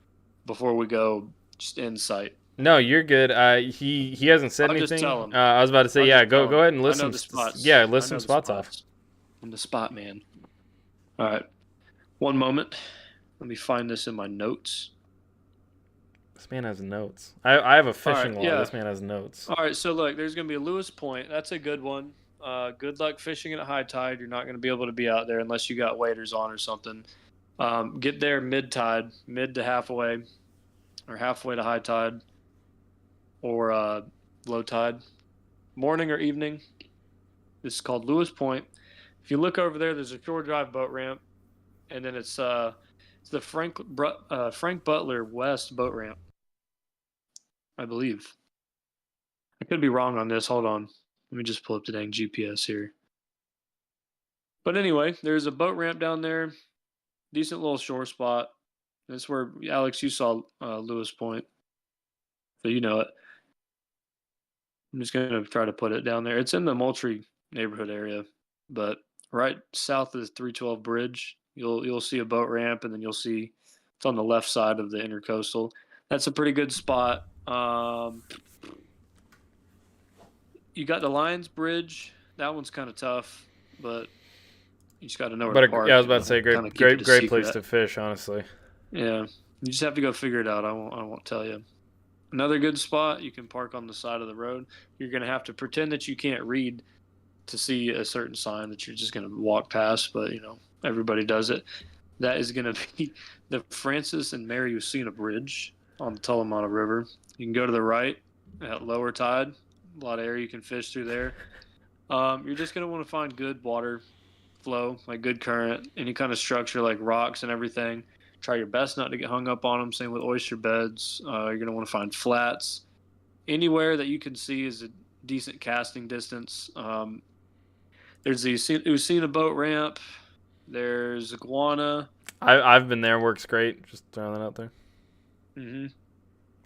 before we go, just insight. No, you're good. He hasn't said I'll just anything. tell him. I was about to say, I'll yeah, just tell go him. ahead and I list know some. the spots. Yeah, list I some know the spots off. spots. I'm the spot man. All right. One moment. Let me find this in my notes. This man has notes. I have a fishing right, log. yeah. This man has notes. All right, so look, there's going to be a Lewis Point. That's a good one. Good luck fishing at high tide. You're not going to be able to be out there unless you got waders on or something. Get there mid tide, mid to halfway, or halfway to high tide, or low tide, morning or evening. This is called Lewis Point. If you look over there, there's a shore drive boat ramp, and then it's the Frank Butler West boat ramp, I believe. I could be wrong on this. Hold on. Let me just pull up the dang GPS here. But anyway, there's a boat ramp down there. Decent little shore spot. That's where, Alex, you saw Lewis Point. So you know it. I'm just going to try to put it down there. It's in the Moultrie neighborhood area. But right south of the 312 bridge, you'll see a boat ramp, and then you'll see it's on the left side of the intercoastal. That's a pretty good spot. You got the Lions Bridge. That one's kind of tough, but you just got to know where to park. Yeah, I was about to say, Kinda keep it a great place secret. to fish, honestly. Yeah, you just have to go figure it out. I won't tell you. Another good spot, you can park on the side of the road. You're going to have to pretend that you can't read to see a certain sign that you're just going to walk past, but everybody does it. That is going to be the Francis and Mary Usina Bridge on the Tullamana River. You can go to the right at lower tide. A lot of area you can fish through there. You're just going to want to find good water flow, like good current, any kind of structure like rocks and everything. Try your best not to get hung up on them. Same with oyster beds. You're going to want to find flats. Anywhere that you can see is a decent casting distance. There's the Usina boat ramp. There's Iguana. I've been there. Works great. Just throwing that out there. Mm-hmm.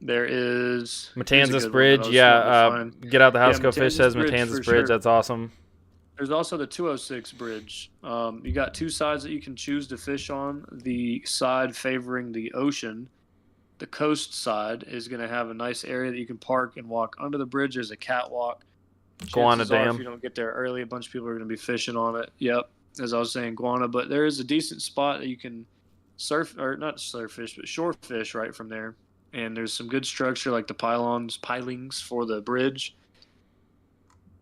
There is Matanzas Bridge. Yeah. Get out the house. Go fish. Says Bridge Matanzas for Bridge. sure. That's awesome. There's also the 206 bridge. You got two sides that you can choose to fish on. The side favoring the ocean, the coast side, is going to have a nice area that you can park and walk under the bridge. There's a catwalk. Guana Chances are, Dam. if you don't get there early, a bunch of people are going to be fishing on it. Yep, as I was saying, Guana. But there is a decent spot that you can surf, or not surf fish, but shore fish right from there. And there's some good structure like the pilings for the bridge.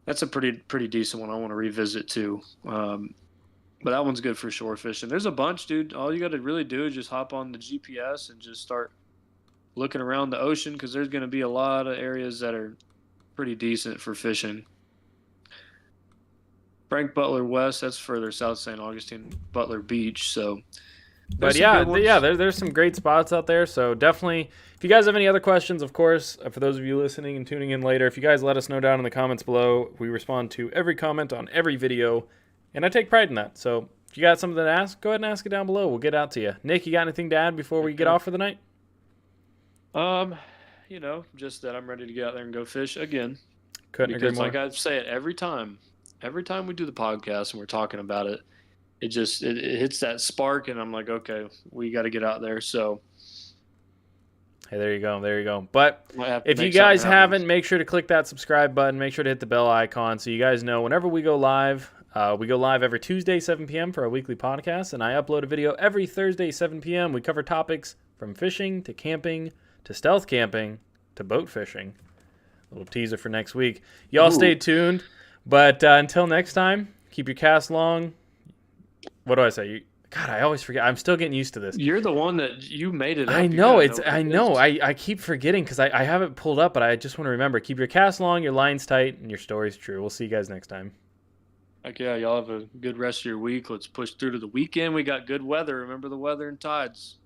That's a pretty decent one. I want to revisit too. But that one's good for shore fishing. There's a bunch, dude. All you got to really do is just hop on the GPS and just start looking around the ocean, because there's going to be a lot of areas that are pretty decent for fishing. Frank Butler West, that's further south, St. Augustine, Butler Beach. So, but there's some great spots out there. So definitely, if you guys have any other questions, of course, for those of you listening and tuning in later, if you guys let us know down in the comments below, we respond to every comment on every video, and I take pride in that. So if you got something to ask, go ahead and ask it down below. We'll get out to you. Nick, you got anything to add before we get off for the night? Just that I'm ready to get out there and go fish again. Couldn't agree more. Like I say it every time we do the podcast and we're talking about it, it hits that spark, and I'm like, okay, we got to get out there. So, hey, there you go. But if you make guys something happen. haven't, make sure to click that subscribe button. Make sure to hit the bell icon so you guys know whenever we go live. We go live every Tuesday, 7 p.m. for our weekly podcast, and I upload a video every Thursday, 7 p.m. We cover topics from fishing to camping to stealth camping to boat fishing. A little teaser for next week. Y'all stay tuned. But until next time, keep your cast long. What do I say? God, I always forget. I'm still getting used to this. You're the one that you made it up. I You know gotta it's. what I it know. is. I keep forgetting because I have it pulled up, but I just want to remember. Keep your cast long, your lines tight, and your stories true. We'll see you guys next time. Like, yeah, y'all have a good rest of your week. Let's push through to the weekend. We got good weather. Remember the weather and tides.